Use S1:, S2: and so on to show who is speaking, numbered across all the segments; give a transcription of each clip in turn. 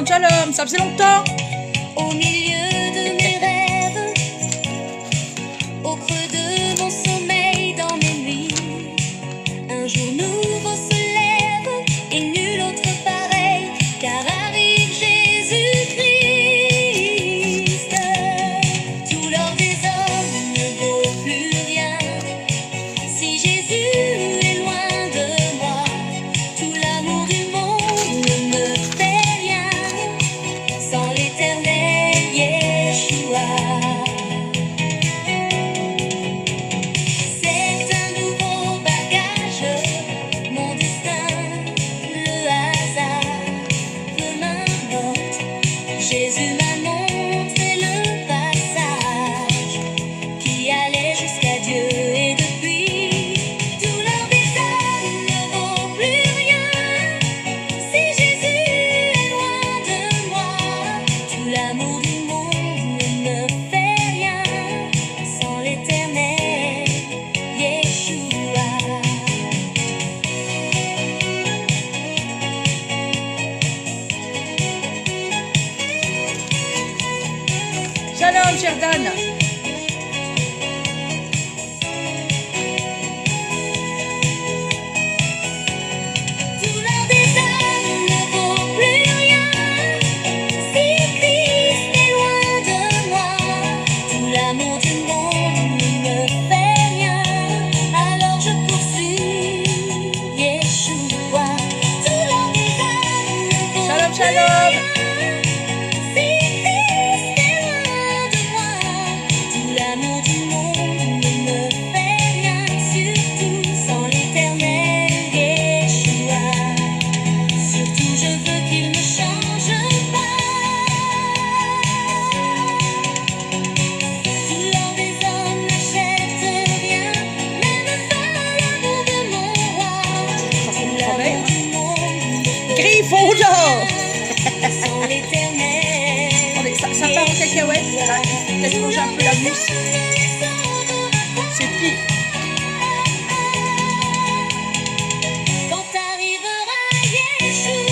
S1: Shalom, shalom, ça faisait longtemps.
S2: Au milieu de mes rêves, au creux de mon sommeil, dans mes nuits, un jour nouveau se lève et nul autre pareil, car arrive Jésus-Christ. Tout l'or des hommes ne vaut plus rien. Si Jésus est loin de moi, tout l'amour du monde ne me fait rien. Sans l'éternel Yeshua. C'est un nouveau bagage, mon destin, le hasard de ma morte. Jésus m'a montré le passage qui allait jusqu'à Dieu, et depuis, tout l'or des hommes ne vaut plus rien. Si Jésus est loin de moi, tout l'amour du monde ne me fait rien. Sans l'éternel Yeshua.
S1: Shalom, cher Dan.
S2: Tout l'or des hommes ne vaut plus rien. Si Christ est loin de moi, tout l'amour du monde ne me fait rien. Alors je poursuis Yeshua. Tout l'or des hommes ne vaut
S1: Shalom,
S2: plus
S1: shalom.
S2: rien. Si Christ est loin de moi, tout l'amour du monde ne me fait rien. Surtout sans l'éternel Yeshua. Surtout je veux qu'il ne change pas. Tout l'or des hommes n'achète rien, même pas l'amour de mon roi. Tout l'amour du monde
S1: Griffon d'or.
S2: sans l'éternel.
S1: Attendez, ça part en cacahuète. Laisse manger un peu la mousse. C'est pire.
S2: Quand arrivera Yeshua.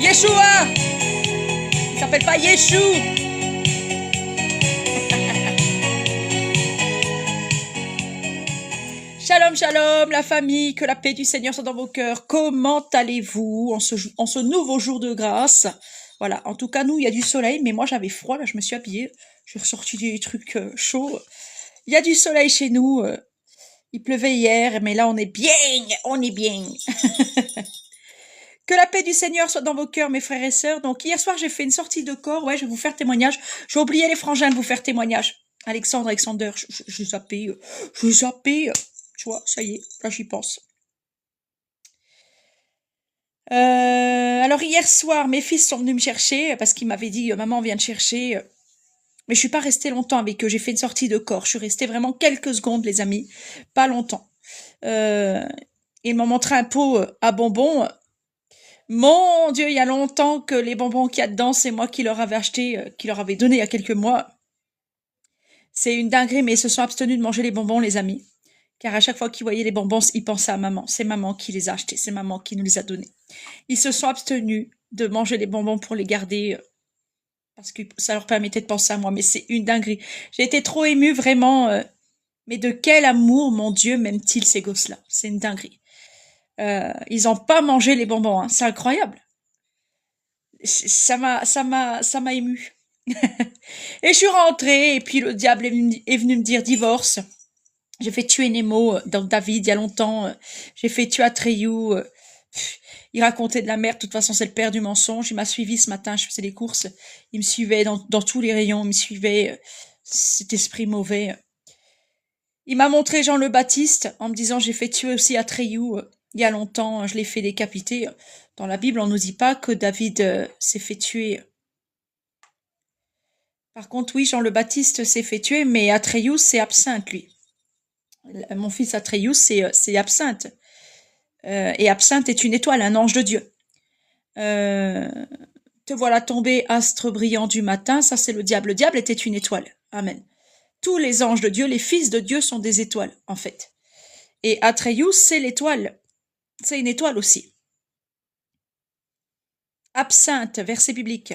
S1: Yeshua. Il s'appelle pas Yeshua. Shalom, shalom, la famille, que la paix du Seigneur soit dans vos cœurs. Comment allez-vous en ce nouveau jour de grâce? Voilà, en tout cas, nous, il y a du soleil, mais moi, j'avais froid, là, je me suis habillée. J'ai ressorti des trucs chauds. Il y a du soleil chez nous. Il pleuvait hier, mais là, on est bien, on est bien. Que la paix du Seigneur soit dans vos cœurs, mes frères et sœurs. Donc, hier soir, j'ai fait une sortie de corps. Ouais, je vais vous faire témoignage. J'ai oublié les frangins de vous faire témoignage. Alexander, je zappé. Tu vois, ça y est, là j'y pense. Alors hier soir, mes fils sont venus me chercher parce qu'ils m'avaient dit maman vient te chercher. Mais je suis pas restée longtemps avec eux. J'ai fait une sortie de corps. Je suis restée vraiment quelques secondes, les amis, pas longtemps. Ils m'ont montré un pot à bonbons. Mon Dieu, il y a longtemps que les bonbons qu'il y a dedans, c'est moi qui leur avais acheté, qui leur avais donné il y a quelques mois. C'est une dinguerie, mais ils se sont abstenus de manger les bonbons, les amis. Car à chaque fois qu'ils voyaient les bonbons, ils pensaient à maman. C'est maman qui les a achetés, c'est maman qui nous les a donnés. Ils se sont abstenus de manger les bonbons pour les garder, parce que ça leur permettait de penser à moi. Mais c'est une dinguerie. J'ai été trop émue, vraiment. Mais de quel amour, mon Dieu, m'aiment-ils ces gosses-là? C'est une dinguerie. Ils n'ont pas mangé les bonbons, hein. C'est incroyable. Ça m'a émue. Et je suis rentrée, et puis le diable est venu me dire divorce. J'ai fait tuer Nemo dans David il y a longtemps. J'ai fait tuer Atreyu. Il racontait de la merde. De toute façon, c'est le père du mensonge. Il m'a suivi ce matin. Je faisais les courses. Il me suivait dans tous les rayons. Il me suivait. Cet esprit mauvais. Il m'a montré Jean le Baptiste en me disant j'ai fait tuer aussi Atreyu il y a longtemps. Je l'ai fait décapiter. Dans la Bible, on nous dit pas que David s'est fait tuer. Par contre, oui, Jean le Baptiste s'est fait tuer, mais Atreyu, c'est absinthe, lui. Mon fils Atreyu, c'est absinthe. Et absinthe est une étoile, un ange de Dieu. Te voilà tombé, astre brillant du matin, ça c'est le diable. Le diable était une étoile. Amen. Tous les anges de Dieu, les fils de Dieu sont des étoiles, en fait. Et Atreyu, c'est l'étoile. C'est une étoile aussi. Absinthe, verset biblique.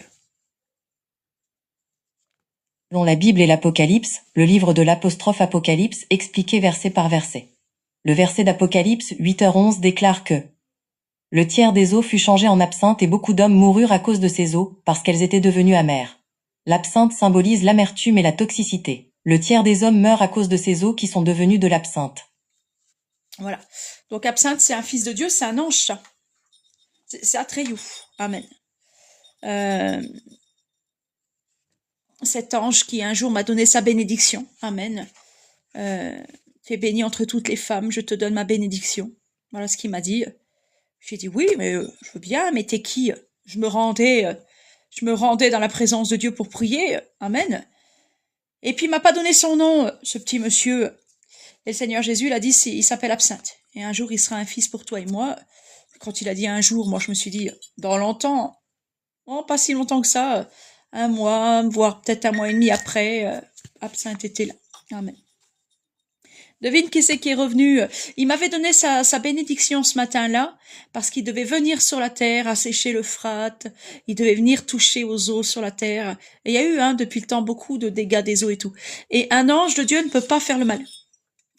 S3: Selon la Bible et l'Apocalypse, le livre de l'apostrophe Apocalypse expliqué verset par verset. Le verset d'Apocalypse 8h11 déclare que le tiers des eaux fut changé en absinthe et beaucoup d'hommes moururent à cause de ces eaux, parce qu'elles étaient devenues amères. L'absinthe symbolise l'amertume et la toxicité. Le tiers des hommes meurt à cause de ces eaux qui sont devenues de l'absinthe.
S1: Voilà. Donc absinthe, c'est un fils de Dieu, c'est un ange, ça. C'est Atreyu. Amen. Cet ange qui un jour m'a donné sa bénédiction. Amen. Tu es bénie entre toutes les femmes, je te donne ma bénédiction. Voilà ce qu'il m'a dit. J'ai dit oui, mais je veux bien, mais t'es qui? Je me rendais dans la présence de Dieu pour prier. Amen. Et puis il m'a pas donné son nom, ce petit monsieur. Et le Seigneur Jésus l'a dit, il s'appelle Absinthe. Et un jour, il sera un fils pour toi et moi. Quand il a dit un jour, moi je me suis dit, dans longtemps, oh, pas si longtemps que ça, un mois, voire peut-être un mois et demi après, Absinthe était là. Amen. Devine qui c'est qui est revenu. Il m'avait donné sa bénédiction ce matin-là, parce qu'il devait venir sur la terre, assécher l'Euphrate, il devait venir toucher aux eaux sur la terre. Et il y a eu, depuis le temps, beaucoup de dégâts des eaux et tout. Et un ange de Dieu ne peut pas faire le mal,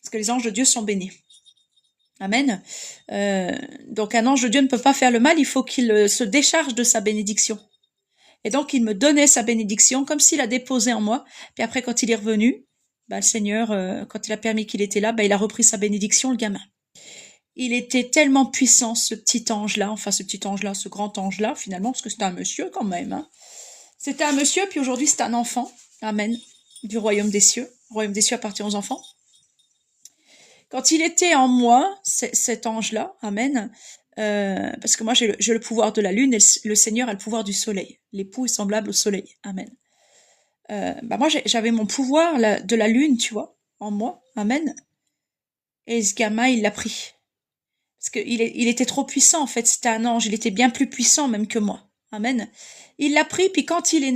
S1: parce que les anges de Dieu sont bénis. Amen. Donc un ange de Dieu ne peut pas faire le mal, il faut qu'il se décharge de sa bénédiction. Et donc il me donnait sa bénédiction comme s'il a déposé en moi. Puis après, quand il est revenu, le Seigneur, quand il a permis qu'il était là, il a repris sa bénédiction, le gamin. Il était tellement puissant, ce petit ange-là, ce grand ange-là, finalement, parce que c'était un monsieur quand même. C'était un monsieur, puis aujourd'hui c'est un enfant. Amen. Du royaume des cieux. Le royaume des cieux appartient aux enfants. Quand il était en moi, cet ange-là, amen, parce que moi j'ai le pouvoir de la lune et le Seigneur a le pouvoir du soleil. L'époux est semblable au soleil, amen. Moi j'avais mon pouvoir de la lune, tu vois, en moi, amen. Et ce gamin, il l'a pris. Parce qu'il était trop puissant, en fait, c'était un ange, il était bien plus puissant même que moi, amen. Il l'a pris, puis quand il est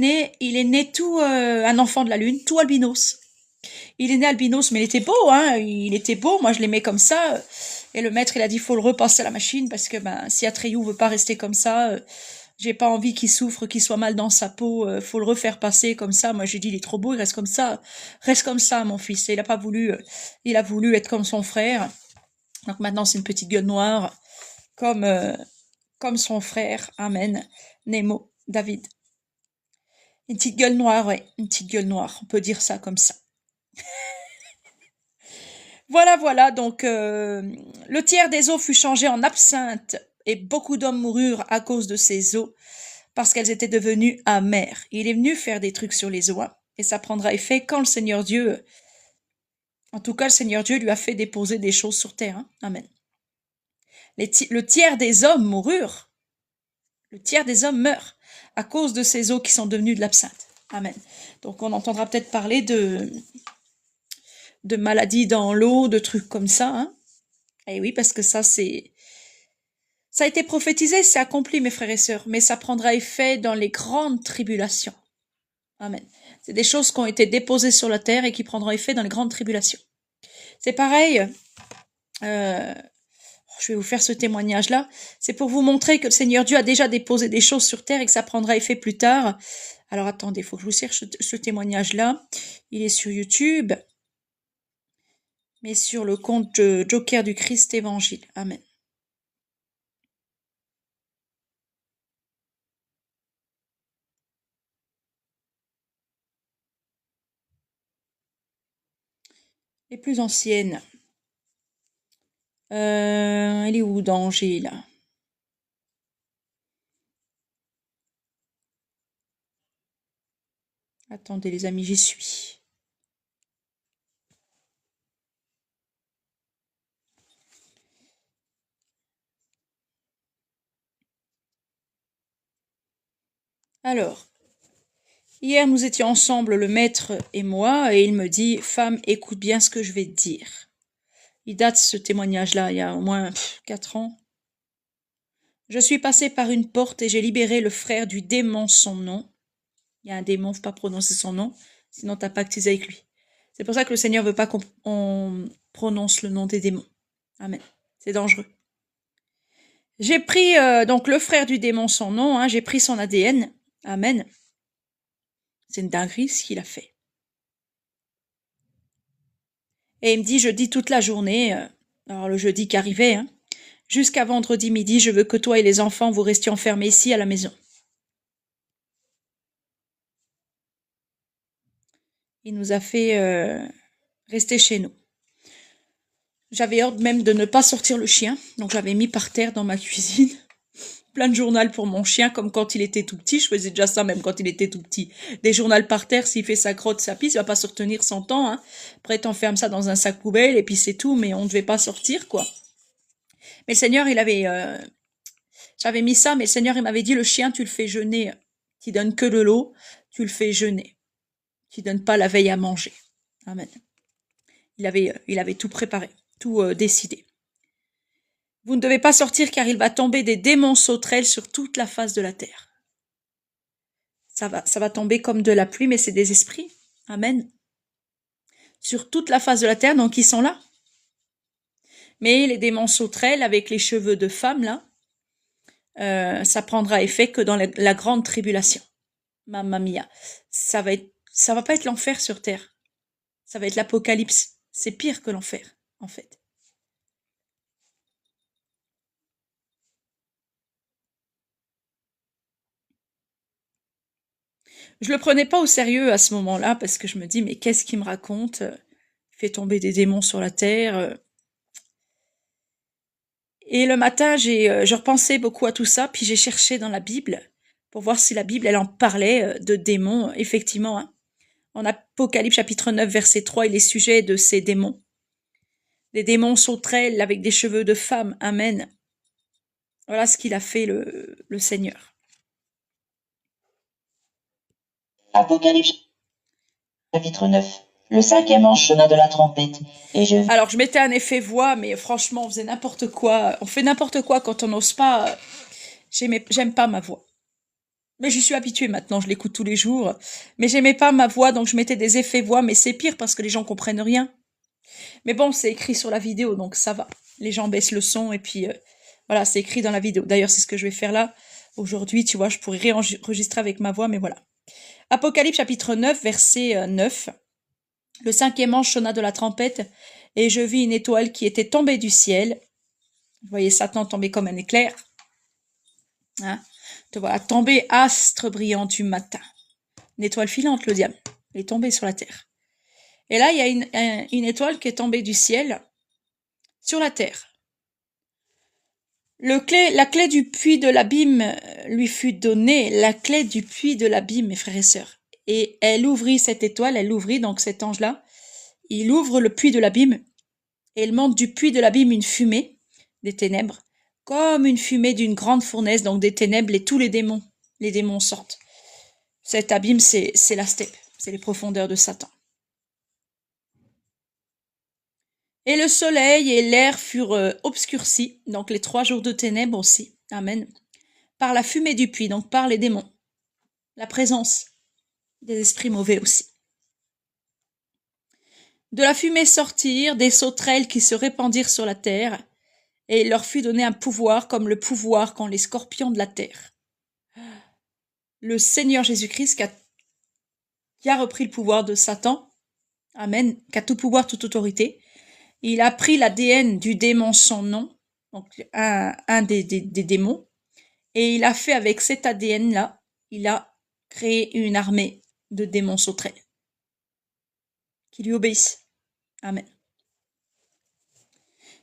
S1: né tout un enfant de la lune, tout albinos. Il est né albinos, mais il était beau, il était beau, moi je l'aimais comme ça. Et le maître, il a dit, faut le repasser à la machine, parce que si Atreyu veut pas rester comme ça, j'ai pas envie qu'il souffre, qu'il soit mal dans sa peau, faut le refaire passer comme ça. Moi j'ai dit, il est trop beau, il reste comme ça, mon fils. Et il a pas voulu, il a voulu être comme son frère. Donc maintenant c'est une petite gueule noire, comme son frère, amen, Nemo, David. Une petite gueule noire, ouais, une petite gueule noire, on peut dire ça comme ça. Voilà, donc le tiers des eaux fut changé en absinthe, et beaucoup d'hommes moururent à cause de ces eaux, parce qu'elles étaient devenues amères. Il est venu faire des trucs sur les eaux, et ça prendra effet quand le Seigneur Dieu, en tout cas le Seigneur Dieu lui a fait déposer des choses sur terre, amen. Le tiers des hommes moururent, le tiers des hommes meurent, à cause de ces eaux qui sont devenues de l'absinthe, amen. Donc on entendra peut-être parler de maladies dans l'eau, de trucs comme ça, Et oui, parce que ça a été prophétisé, c'est accompli, mes frères et sœurs, mais ça prendra effet dans les grandes tribulations. Amen. C'est des choses qui ont été déposées sur la terre et qui prendront effet dans les grandes tribulations. C'est pareil, je vais vous faire ce témoignage-là, c'est pour vous montrer que le Seigneur Dieu a déjà déposé des choses sur terre et que ça prendra effet plus tard. Alors attendez, il faut que je vous cherche ce témoignage-là. Il est sur YouTube, mais sur le compte Joker du Christ Évangile. Amen. Les plus anciennes. Elle est où, danger, là? Attendez, les amis, j'y suis. Alors, hier, nous étions ensemble, le maître et moi, et il me dit, femme, écoute bien ce que je vais te dire. Il date ce témoignage-là, il y a au moins 4 ans. Je suis passé par une porte et j'ai libéré le frère du démon son nom. Il y a un démon, faut pas prononcer son nom, sinon t'as pactisé avec lui. C'est pour ça que le Seigneur veut pas qu'on prononce le nom des démons. Amen. C'est dangereux. J'ai pris donc le frère du démon, son nom, hein, j'ai pris son ADN. Amen. C'est une dinguerie ce qu'il a fait. Et il me dit, je dis toute la journée, alors le jeudi qui arrivait, hein, jusqu'à vendredi midi, je veux que toi et les enfants, vous restiez enfermés ici à la maison. Il nous a fait rester chez nous. J'avais ordre même de ne pas sortir le chien, donc j'avais mis par terre dans ma cuisine plein de journal pour mon chien, comme quand il était tout petit. Je faisais déjà ça même quand il était tout petit. Des journaux par terre, s'il fait sa crotte, sa pisse, il va pas se retenir 100 ans. Hein. Après, t'enfermes ça dans un sac poubelle et puis c'est tout, mais on ne devait pas sortir, quoi. Mais le Seigneur, j'avais mis ça, mais le Seigneur, il m'avait dit, le chien, tu le fais jeûner, qui donne que de l'eau, tu le fais jeûner. Tu donnes pas la veille à manger. Amen. Il avait tout préparé, tout décidé. Vous ne devez pas sortir car il va tomber des démons sauterelles sur toute la face de la terre. Ça va tomber comme de la pluie, mais c'est des esprits. Amen. Sur toute la face de la terre, donc ils sont là. Mais les démons sauterelles avec les cheveux de femme, là, ça prendra effet que dans la grande tribulation. Mamma mia. Ça va pas être l'enfer sur terre. Ça va être l'apocalypse. C'est pire que l'enfer, en fait. Je le prenais pas au sérieux à ce moment-là parce que je me dis mais qu'est-ce qu'il me raconte? Il fait tomber des démons sur la terre. Et le matin, je repensais beaucoup à tout ça, puis j'ai cherché dans la Bible pour voir si la Bible elle en parlait de démons effectivement. Hein. En Apocalypse chapitre 9 verset 3, il est sujet de ces démons. Des démons sauterelles avec des cheveux de femme. Amen. Voilà ce qu'il a fait le Seigneur.
S4: Apocalypse, chapitre 9. Le 5e ange sonna de la trompette, et je vis
S1: Alors, je mettais un effet voix, mais franchement, on faisait n'importe quoi. On fait n'importe quoi quand on n'ose pas. J'aime pas ma voix. Mais j'y suis habituée maintenant, je l'écoute tous les jours. Mais j'aimais pas ma voix, donc je mettais des effets voix, mais c'est pire parce que les gens comprennent rien. Mais bon, c'est écrit sur la vidéo, donc ça va. Les gens baissent le son, et puis voilà, c'est écrit dans la vidéo. D'ailleurs, c'est ce que je vais faire là. Aujourd'hui, tu vois, je pourrais réenregistrer avec ma voix, mais voilà. Apocalypse chapitre 9, verset 9. Le 5e ange sonna de la trompette, et je vis une étoile qui était tombée du ciel. Vous voyez Satan tomber comme un éclair. Hein? Te voilà tomber, astre brillant du matin. Une étoile filante, le diable. Elle est tombée sur la terre. Et là, il y a une étoile qui est tombée du ciel sur la terre. La clé du puits de l'abîme lui fut donnée, la clé du puits de l'abîme, mes frères et sœurs. Et elle ouvrit cette étoile, donc cet ange-là, il ouvre le puits de l'abîme, et il monte du puits de l'abîme une fumée, des ténèbres, comme une fumée d'une grande fournaise, donc des ténèbres, et tous les démons sortent. Cet abîme, c'est la steppe, c'est les profondeurs de Satan. Et le soleil et l'air furent obscurcis, donc les 3 jours de ténèbres aussi, amen, par la fumée du puits, donc par les démons, la présence des esprits mauvais aussi. De la fumée sortirent des sauterelles qui se répandirent sur la terre, et il leur fut donné un pouvoir comme le pouvoir qu'ont les scorpions de la terre. Le Seigneur Jésus-Christ qui a repris le pouvoir de Satan, amen, qui a tout pouvoir, toute autorité, il a pris l'ADN du démon son nom, donc un des démons, et il a fait avec cet ADN-là, il a créé une armée de démons sauterelles qui lui obéissent. Amen.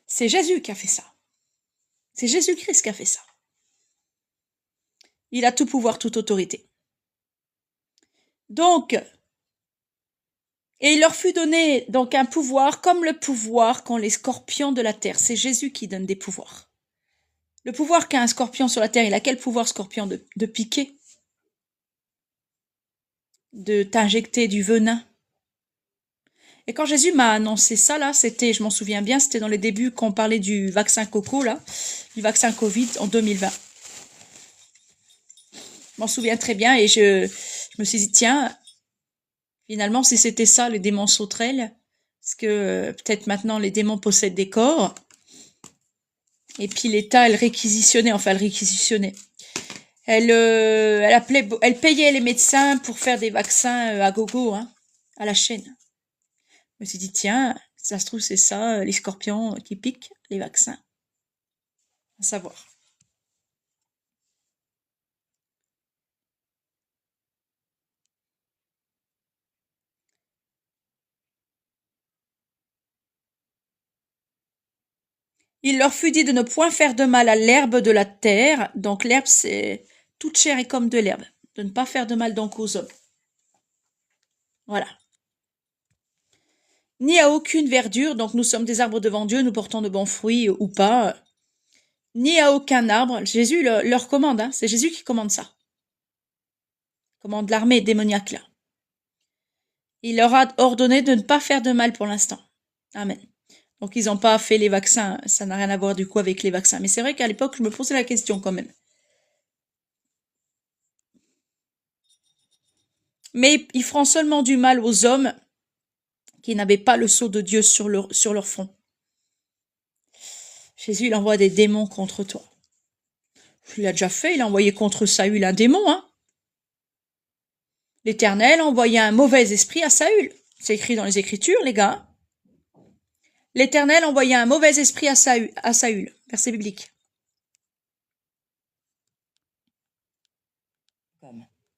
S1: C'est Jésus qui a fait ça. C'est Jésus-Christ qui a fait ça. Il a tout pouvoir, toute autorité. Donc, et il leur fut donné donc un pouvoir comme le pouvoir qu'ont les scorpions de la terre. C'est Jésus qui donne des pouvoirs. Le pouvoir qu'a un scorpion sur la terre, il a quel pouvoir, scorpion, de piquer, de t'injecter du venin. Et quand Jésus m'a annoncé ça, là, c'était, je m'en souviens bien, c'était dans les débuts quand on parlait du vaccin Coco, là, du vaccin Covid en 2020. Je m'en souviens très bien et je me suis dit, tiens, finalement, si c'était ça, les démons sauterelles, parce que peut-être maintenant les démons possèdent des corps, Et puis l'État, elle réquisitionnait. Elle payait les médecins pour faire des vaccins à gogo, hein, à la chaîne. Je me suis dit, tiens, ça se trouve, c'est ça, les scorpions qui piquent, les vaccins. À savoir. Il leur fut dit de ne point faire de mal à l'herbe de la terre. Donc l'herbe, c'est toute chair est comme de l'herbe. De ne pas faire de mal donc aux hommes. Voilà. Ni à aucune verdure, donc nous sommes des arbres devant Dieu, nous portons de bons fruits ou pas. Ni à aucun arbre. Jésus leur commande, hein. C'est Jésus qui commande ça. Commande l'armée démoniaque là. Il leur a ordonné de ne pas faire de mal pour l'instant. Amen. Donc ils n'ont pas fait les vaccins, ça n'a rien à voir du coup avec les vaccins. Mais c'est vrai qu'à l'époque, je me posais la question quand même. Mais ils feront seulement du mal aux hommes qui n'avaient pas le sceau de Dieu sur leur front. Jésus, il envoie des démons contre toi. Il l'a déjà fait, il a envoyé contre Saül un démon, hein. L'Éternel a envoyé un mauvais esprit à Saül. C'est écrit dans les Écritures, les gars. L'Éternel a envoyé un mauvais esprit à Saül. Verset biblique.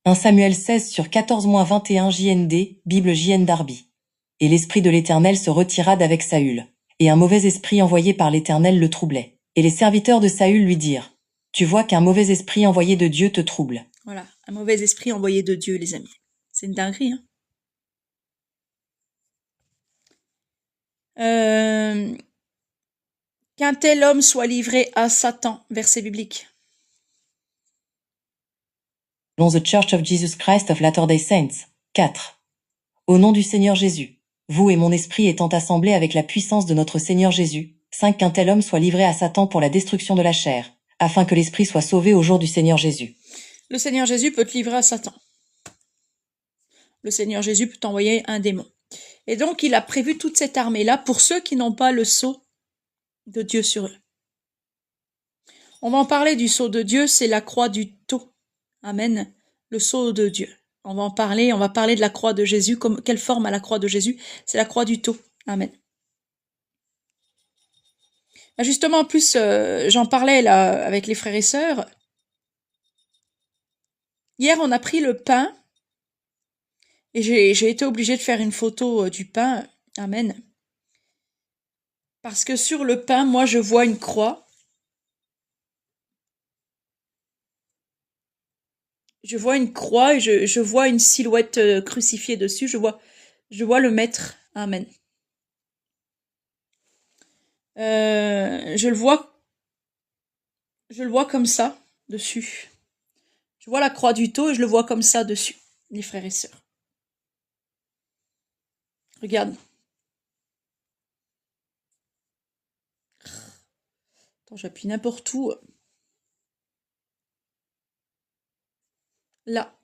S3: 1 Samuel 16 sur 14-21 JND, Bible JN Darby. Et l'esprit de l'Éternel se retira d'avec Saül. Et un mauvais esprit envoyé par l'Éternel le troublait. Et les serviteurs de Saül lui dirent, « Tu vois qu'un mauvais esprit envoyé de Dieu te trouble. »
S1: Voilà, un mauvais esprit envoyé de Dieu, les amis. C'est une dinguerie, hein. Qu'un tel homme soit livré à Satan, verset biblique.
S3: Selon The Church of Jesus Christ of Latter-day Saints. 4. Au nom du Seigneur Jésus, vous et mon esprit étant assemblés avec la puissance de notre Seigneur Jésus, 5. Qu'un tel homme soit livré à Satan pour la destruction de la chair, afin que l'esprit soit sauvé au jour du Seigneur Jésus.
S1: Le Seigneur Jésus peut te livrer à Satan. Le Seigneur Jésus peut t'envoyer un démon. Et donc, il a prévu toute cette armée-là pour ceux qui n'ont pas le sceau de Dieu sur eux. On va en parler du sceau de Dieu, c'est la croix du tau. Amen. Le sceau de Dieu. On va parler de la croix de Jésus. Quelle forme a la croix de Jésus? C'est la croix du tau. Amen. Justement, en plus, j'en parlais là avec les frères et sœurs. Hier, on a pris le pain et j'ai été obligée de faire une photo du pain. Amen. Parce que sur le pain, moi, je vois une croix. Je vois une croix et je vois une silhouette crucifiée dessus. Je vois le maître. Amen. Je le vois comme ça dessus. Je vois la croix du tau et je le vois comme ça dessus, les frères et sœurs. Regarde. Attends, j'appuie n'importe où. Là.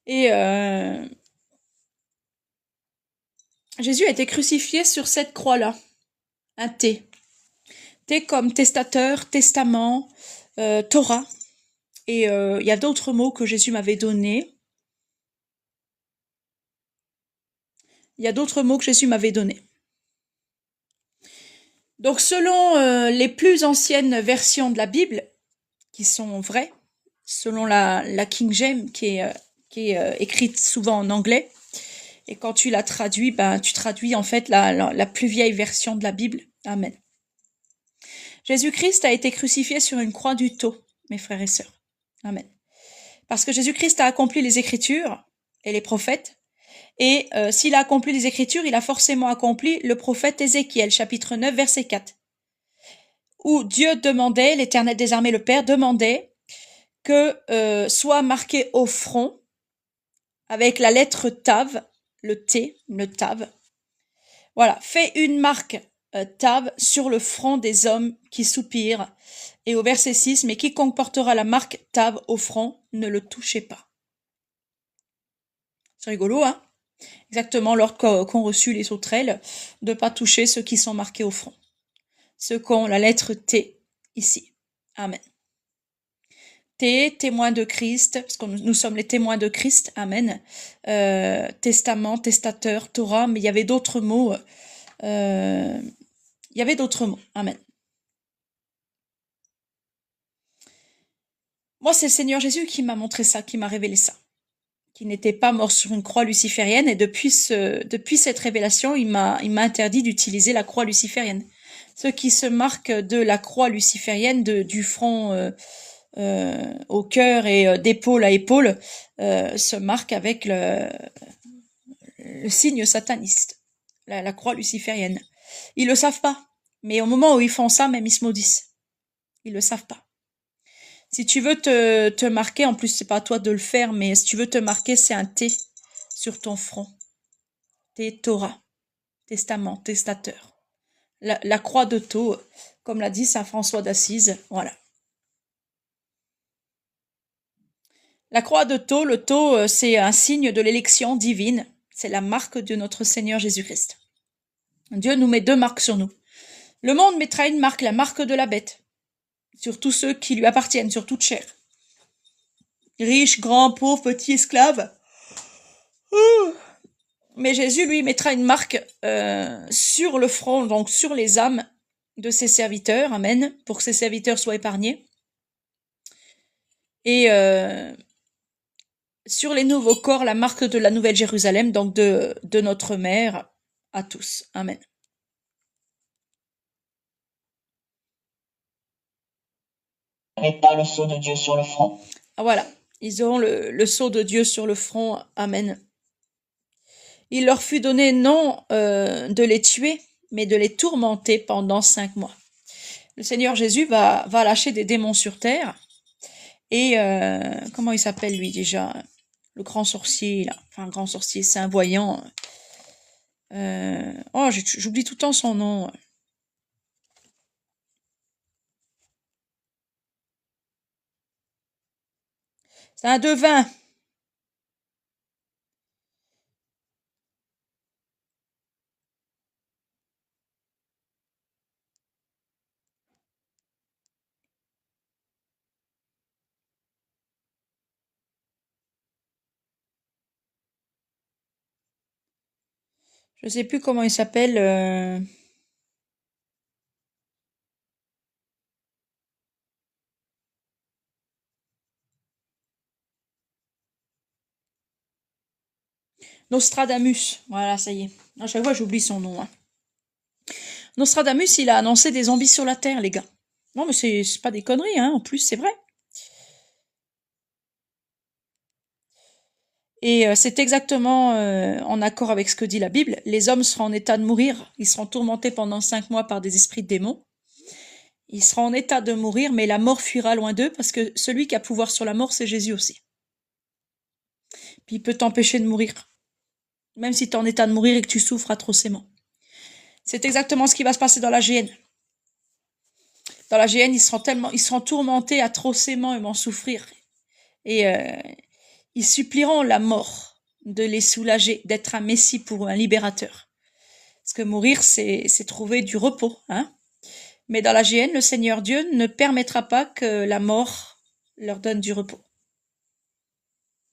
S1: Et Jésus a été crucifié sur cette croix-là. Un T. T comme testateur, testament, Torah. Et il y a d'autres mots que Jésus m'avait donnés. Donc selon les plus anciennes versions de la Bible, qui sont vraies, selon la King James, qui est écrite souvent en anglais, et quand tu la traduis, tu traduis en fait la plus vieille version de la Bible. Amen. Jésus-Christ a été crucifié sur une croix du tau, mes frères et sœurs. Amen. Parce que Jésus-Christ a accompli les Écritures et les prophètes. Et s'il a accompli les Écritures, il a forcément accompli le prophète Ézéchiel, chapitre 9, verset 4. Où Dieu demandait, l'Éternel des armées, le Père, demandait que soit marqué au front, avec la lettre Tav, le T, le Tav. Voilà, fais une marque Tav sur le front des hommes qui soupirent. Et au verset 6, mais quiconque portera la marque Tav au front, ne le touchez pas. C'est rigolo, hein? Exactement l'ordre qu'ont reçu les sauterelles, de pas toucher ceux qui sont marqués au front. Ceux qui ont la lettre T ici. Amen. T, témoin de Christ, parce que nous sommes les témoins de Christ. Amen. Testament, testateur, Torah, mais il y avait d'autres mots. Il y avait d'autres mots. Amen. Moi, c'est le Seigneur Jésus qui m'a montré ça, qui m'a révélé ça. Qui n'était pas mort sur une croix luciférienne. Et depuis cette révélation, il m'a interdit d'utiliser la croix luciférienne. Ceux qui se marquent de la croix luciférienne, du front au cœur et d'épaule à épaule, se marquent avec le signe sataniste, la croix luciférienne. Ils le savent pas. Mais au moment où ils font ça, même ils se maudissent. Ils le savent pas. Si tu veux te marquer, en plus c'est pas à toi de le faire, mais si tu veux te marquer, c'est un T sur ton front. T, Torah, testament, testateur. La croix de taux, comme l'a dit saint François d'Assise, voilà. La croix de taux, le taux, c'est un signe de l'élection divine. C'est la marque de notre Seigneur Jésus-Christ. Dieu nous met 2 marques sur nous. Le monde mettra une marque, la marque de la bête, sur tous ceux qui lui appartiennent, sur toute chair. Riches, grands, pauvres, petits, esclaves. Mais Jésus, lui, mettra une marque sur le front, donc sur les âmes de ses serviteurs, amen, pour que ses serviteurs soient épargnés. Et sur les nouveaux corps, la marque de la Nouvelle Jérusalem, donc de notre mère, à tous, amen.
S4: Et pas le sceau de Dieu sur le front.
S1: Ah voilà, ils auront le sceau de Dieu sur le front, amen. Il leur fut donné non de les tuer, mais de les tourmenter pendant 5 mois. Le Seigneur Jésus va lâcher des démons sur terre. Et comment il s'appelle lui déjà? Le grand sorcier, là. Enfin, grand sorcier, c'est un voyant. Oh, j'oublie tout le temps son nom. C'est un devin. Je sais plus comment il s'appelle. Nostradamus. Voilà, ça y est. À chaque fois, j'oublie son nom. Hein. Nostradamus, il a annoncé des zombies sur la Terre, les gars. Non, mais c'est pas des conneries, hein. En plus, c'est vrai. Et c'est exactement en accord avec ce que dit la Bible. Les hommes seront en état de mourir. Ils seront tourmentés pendant 5 mois par des esprits de démons. Ils seront en état de mourir, mais la mort fuira loin d'eux parce que celui qui a pouvoir sur la mort, c'est Jésus aussi. Puis il peut t'empêcher de mourir. Même si tu es en état de mourir et que tu souffres atrocement. C'est exactement ce qui va se passer dans la GN. Dans la GN, ils seront tourmentés atrocement et vont souffrir. Et ils supplieront la mort de les soulager, d'être un messie pour eux, un libérateur. Parce que mourir, c'est trouver du repos. Hein. Mais dans la GN, le Seigneur Dieu ne permettra pas que la mort leur donne du repos.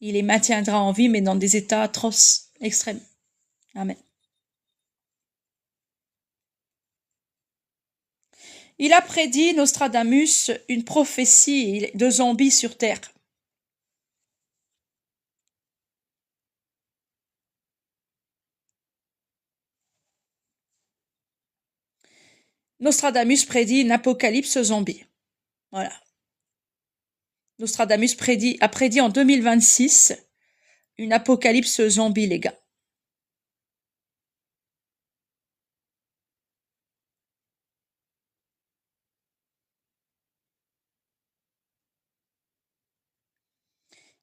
S1: Il les maintiendra en vie, mais dans des états atroces, extrêmes. Amen. Il a prédit, Nostradamus, une prophétie de zombies sur Terre. Nostradamus prédit une apocalypse zombie. Voilà. Nostradamus a prédit en 2026 une apocalypse zombie, les gars.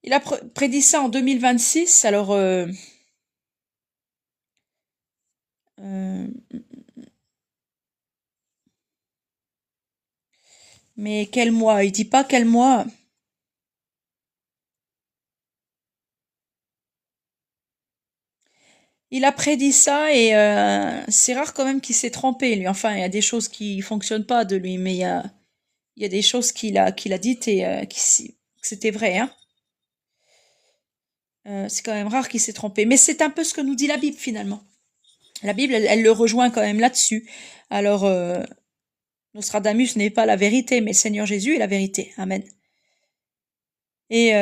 S1: Il a prédit ça en 2026, alors... mais quel mois? Il dit pas quel mois. Il a prédit ça et c'est rare quand même qu'il s'est trompé, lui. Enfin, il y a des choses qui fonctionnent pas de lui, mais il y a des choses qu'il a dites et que c'était vrai, hein. C'est quand même rare qu'il s'est trompé. Mais c'est un peu ce que nous dit la Bible, finalement. La Bible, elle le rejoint quand même là-dessus. Alors, Nostradamus n'est pas la vérité, mais le Seigneur Jésus est la vérité. Amen. Et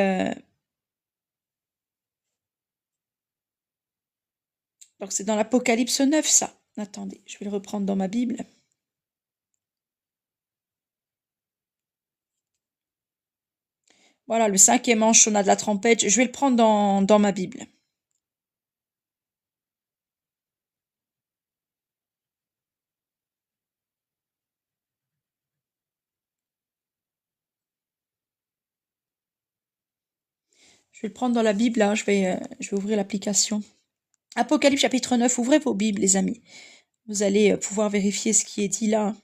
S1: donc c'est dans l'Apocalypse 9, ça. Attendez, je vais le reprendre dans ma Bible. Voilà, le 5e ange sonna de la trompette. Je vais le prendre dans ma Bible. Je vais le prendre dans la Bible, là. Je vais ouvrir l'application. Apocalypse chapitre 9. Ouvrez vos Bibles, les amis. Vous allez pouvoir vérifier ce qui est dit là.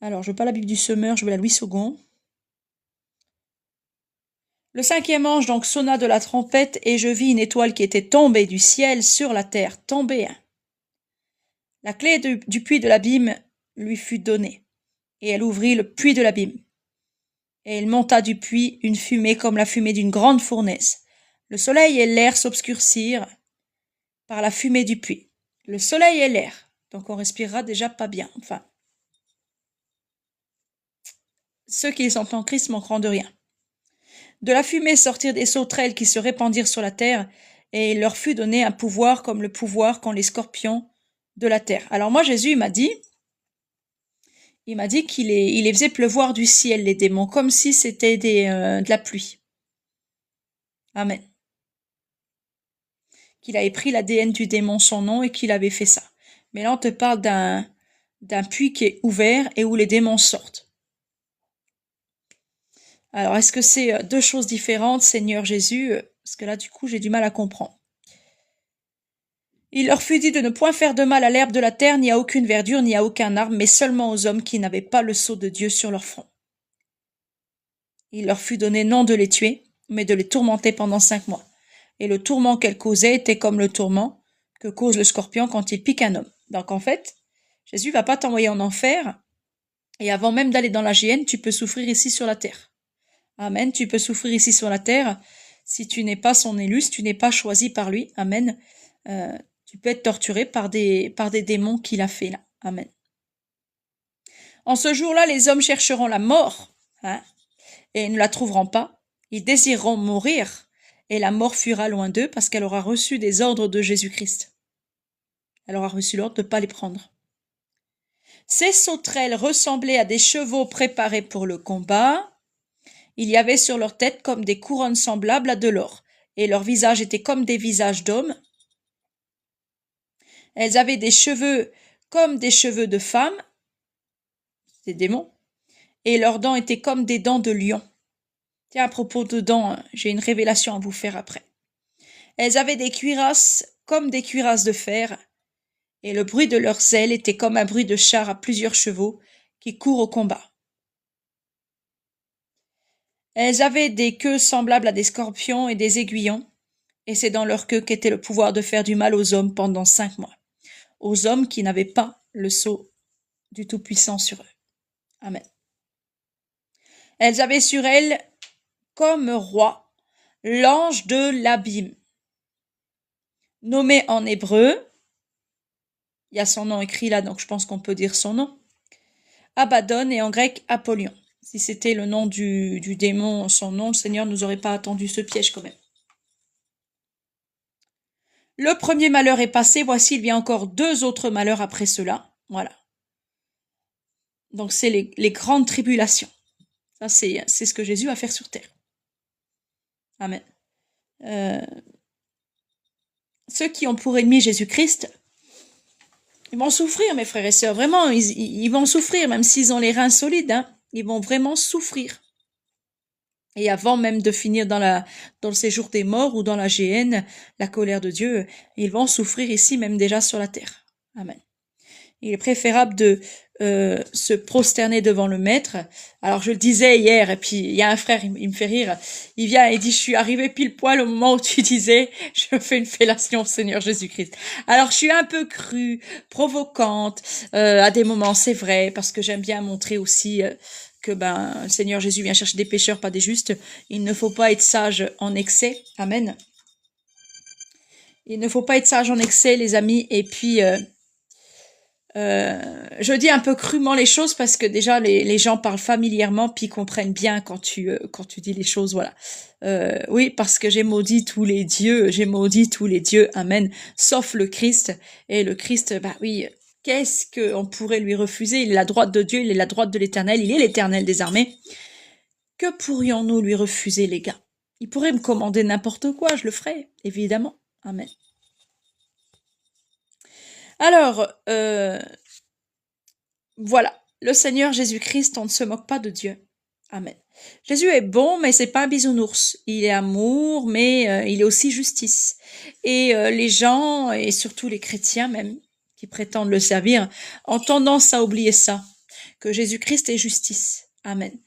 S1: Alors, je veux pas la Bible du semeur, je veux la Louis II. Le 5e ange donc sonna de la trompette, et je vis une étoile qui était tombée du ciel sur la terre, tombée. La clé du puits de l'abîme lui fut donnée, et elle ouvrit le puits de l'abîme. Et il monta du puits une fumée comme la fumée d'une grande fournaise. Le soleil et l'air s'obscurcirent par la fumée du puits. Le soleil et l'air, donc on respirera déjà pas bien. Enfin, ceux qui sont en Christ manqueront de rien. De la fumée sortirent des sauterelles qui se répandirent sur la terre, et il leur fut donné un pouvoir comme le pouvoir qu'ont les scorpions de la terre. Alors moi, Jésus m'a dit qu'il les faisait pleuvoir du ciel, les démons, comme si c'était de la pluie. Amen. Qu'il avait pris l'ADN du démon, son nom, et qu'il avait fait ça. Mais là, on te parle d'un puits qui est ouvert et où les démons sortent. Alors, est-ce que c'est deux choses différentes, Seigneur Jésus? Parce que là, du coup, j'ai du mal à comprendre. Il leur fut dit de ne point faire de mal à l'herbe de la terre, ni à aucune verdure, ni à aucun arbre, mais seulement aux hommes qui n'avaient pas le sceau de Dieu sur leur front. Il leur fut donné non de les tuer, mais de les tourmenter pendant 5 mois. Et le tourment qu'elle causait était comme le tourment que cause le scorpion quand il pique un homme. Donc en fait, Jésus va pas t'envoyer en enfer, et avant même d'aller dans la géhenne, tu peux souffrir ici sur la terre. Amen, tu peux souffrir ici sur la terre si tu n'es pas son élu, si tu n'es pas choisi par lui. Amen. Tu peux être torturé par des démons qu'il a fait là. Amen. En ce jour-là, les hommes chercheront la mort, et ne la trouveront pas. Ils désireront mourir, et la mort fuira loin d'eux parce qu'elle aura reçu des ordres de Jésus-Christ. Elle aura reçu l'ordre de ne pas les prendre. Ces sauterelles ressemblaient à des chevaux préparés pour le combat. Il y avait sur leur tête comme des couronnes semblables à de l'or, et leurs visages étaient comme des visages d'hommes. Elles avaient des cheveux comme des cheveux de femmes, des démons, et leurs dents étaient comme des dents de lion. Tiens, à propos de dents, j'ai une révélation à vous faire après. Elles avaient des cuirasses comme des cuirasses de fer, et le bruit de leurs ailes était comme un bruit de char à plusieurs chevaux qui courent au combat. Elles avaient des queues semblables à des scorpions et des aiguillons, et c'est dans leur queue qu'était le pouvoir de faire du mal aux hommes pendant 5 mois, aux hommes qui n'avaient pas le sceau du Tout-Puissant sur eux. Amen. Elles avaient sur elles comme roi l'ange de l'abîme, nommé en hébreu, il y a son nom écrit là, donc je pense qu'on peut dire son nom, Abaddon, et en grec Apollyon. Si c'était le nom du démon, son nom, le Seigneur ne nous aurait pas attendu ce piège quand même. Le premier malheur est passé, voici il vient encore 2 autres malheurs après cela. Voilà. Donc c'est les grandes tribulations. Ça c'est ce que Jésus va faire sur terre. Amen. Ceux qui ont pour ennemi Jésus-Christ, ils vont souffrir, mes frères et sœurs. Vraiment, ils vont souffrir, même s'ils ont les reins solides. Ils vont vraiment souffrir. Et avant même de finir dans le séjour des morts ou dans la géhenne, la colère de Dieu, ils vont souffrir ici, même déjà sur la terre. Amen. Il est préférable se prosterner devant le maître. Alors je le disais hier, et puis il y a un frère, il me fait rire, il vient et il dit, je suis arrivé pile poil au moment où tu disais, je fais une fellation au Seigneur Jésus-Christ. Alors je suis un peu crue, provocante, à des moments, c'est vrai, parce que j'aime bien montrer aussi que le Seigneur Jésus vient chercher des pécheurs, pas des justes. Il ne faut pas être sage en excès. Amen. Il ne faut pas être sage en excès, les amis. Et puis, je dis un peu crûment les choses parce que déjà, les gens parlent familièrement puis ils comprennent bien quand tu dis les choses, voilà. Oui, parce que j'ai maudit tous les dieux, amen, sauf le Christ. Et le Christ, bah oui, qu'est-ce qu'on pourrait lui refuser? Il est la droite de Dieu, il est la droite de l'Éternel, il est l'Éternel des armées. Que pourrions-nous lui refuser, les gars? Il pourrait me commander n'importe quoi, je le ferais, évidemment. Amen. Alors, voilà, le Seigneur Jésus-Christ, on ne se moque pas de Dieu. Amen. Jésus est bon, mais c'est pas un bisounours. Il est amour, mais il est aussi justice. Et les gens, et surtout les chrétiens même, qui prétendent le servir, ont tendance à oublier ça, que Jésus-Christ est justice. Amen.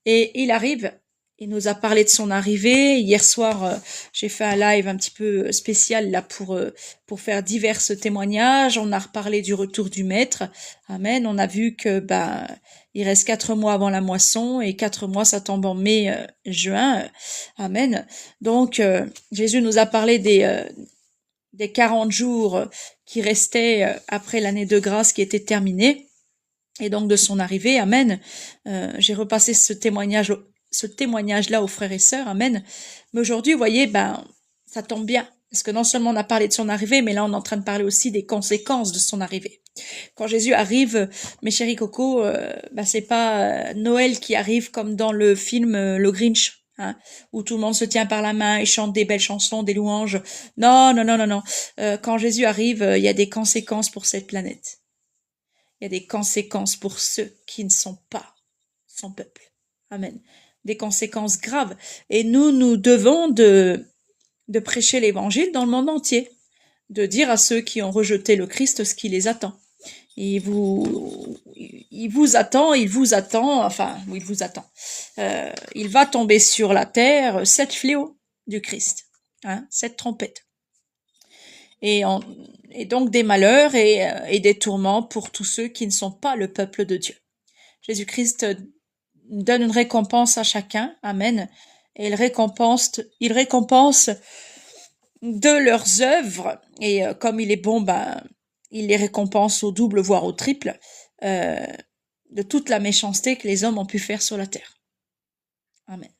S1: Et il arrive, il nous a parlé de son arrivée. Hier soir, j'ai fait un live un petit peu spécial là pour faire divers témoignages. On a reparlé du retour du Maître. Amen. On a vu que il reste 4 mois avant la moisson et 4 mois ça tombe en mai, juin. Amen. Donc Jésus nous a parlé des 40 jours qui restaient après l'année de grâce qui était terminée. Et donc de son arrivée, amen. J'ai repassé ce témoignage-là aux frères et sœurs, amen. Mais aujourd'hui, vous voyez, ça tombe bien, parce que non seulement on a parlé de son arrivée, mais là on est en train de parler aussi des conséquences de son arrivée. Quand Jésus arrive, mes chéris cocos, c'est pas Noël qui arrive comme dans le film Le Grinch, hein, où tout le monde se tient par la main et chante des belles chansons, des louanges. Non, non, non, non, non. Quand Jésus arrive, il y a des conséquences pour cette planète. Il y a des conséquences pour ceux qui ne sont pas son peuple. Amen. Des conséquences graves. Et nous devons de prêcher l'évangile dans le monde entier. De dire à ceux qui ont rejeté le Christ ce qui les attend. Il vous attend. Il va tomber sur la terre 7 fléaux du Christ. 7 trompettes. Et donc des malheurs et des tourments pour tous ceux qui ne sont pas le peuple de Dieu. Jésus-Christ donne une récompense à chacun, amen, et il récompense de leurs œuvres, et comme il est bon, il les récompense au double, voire au triple, de toute la méchanceté que les hommes ont pu faire sur la terre. Amen.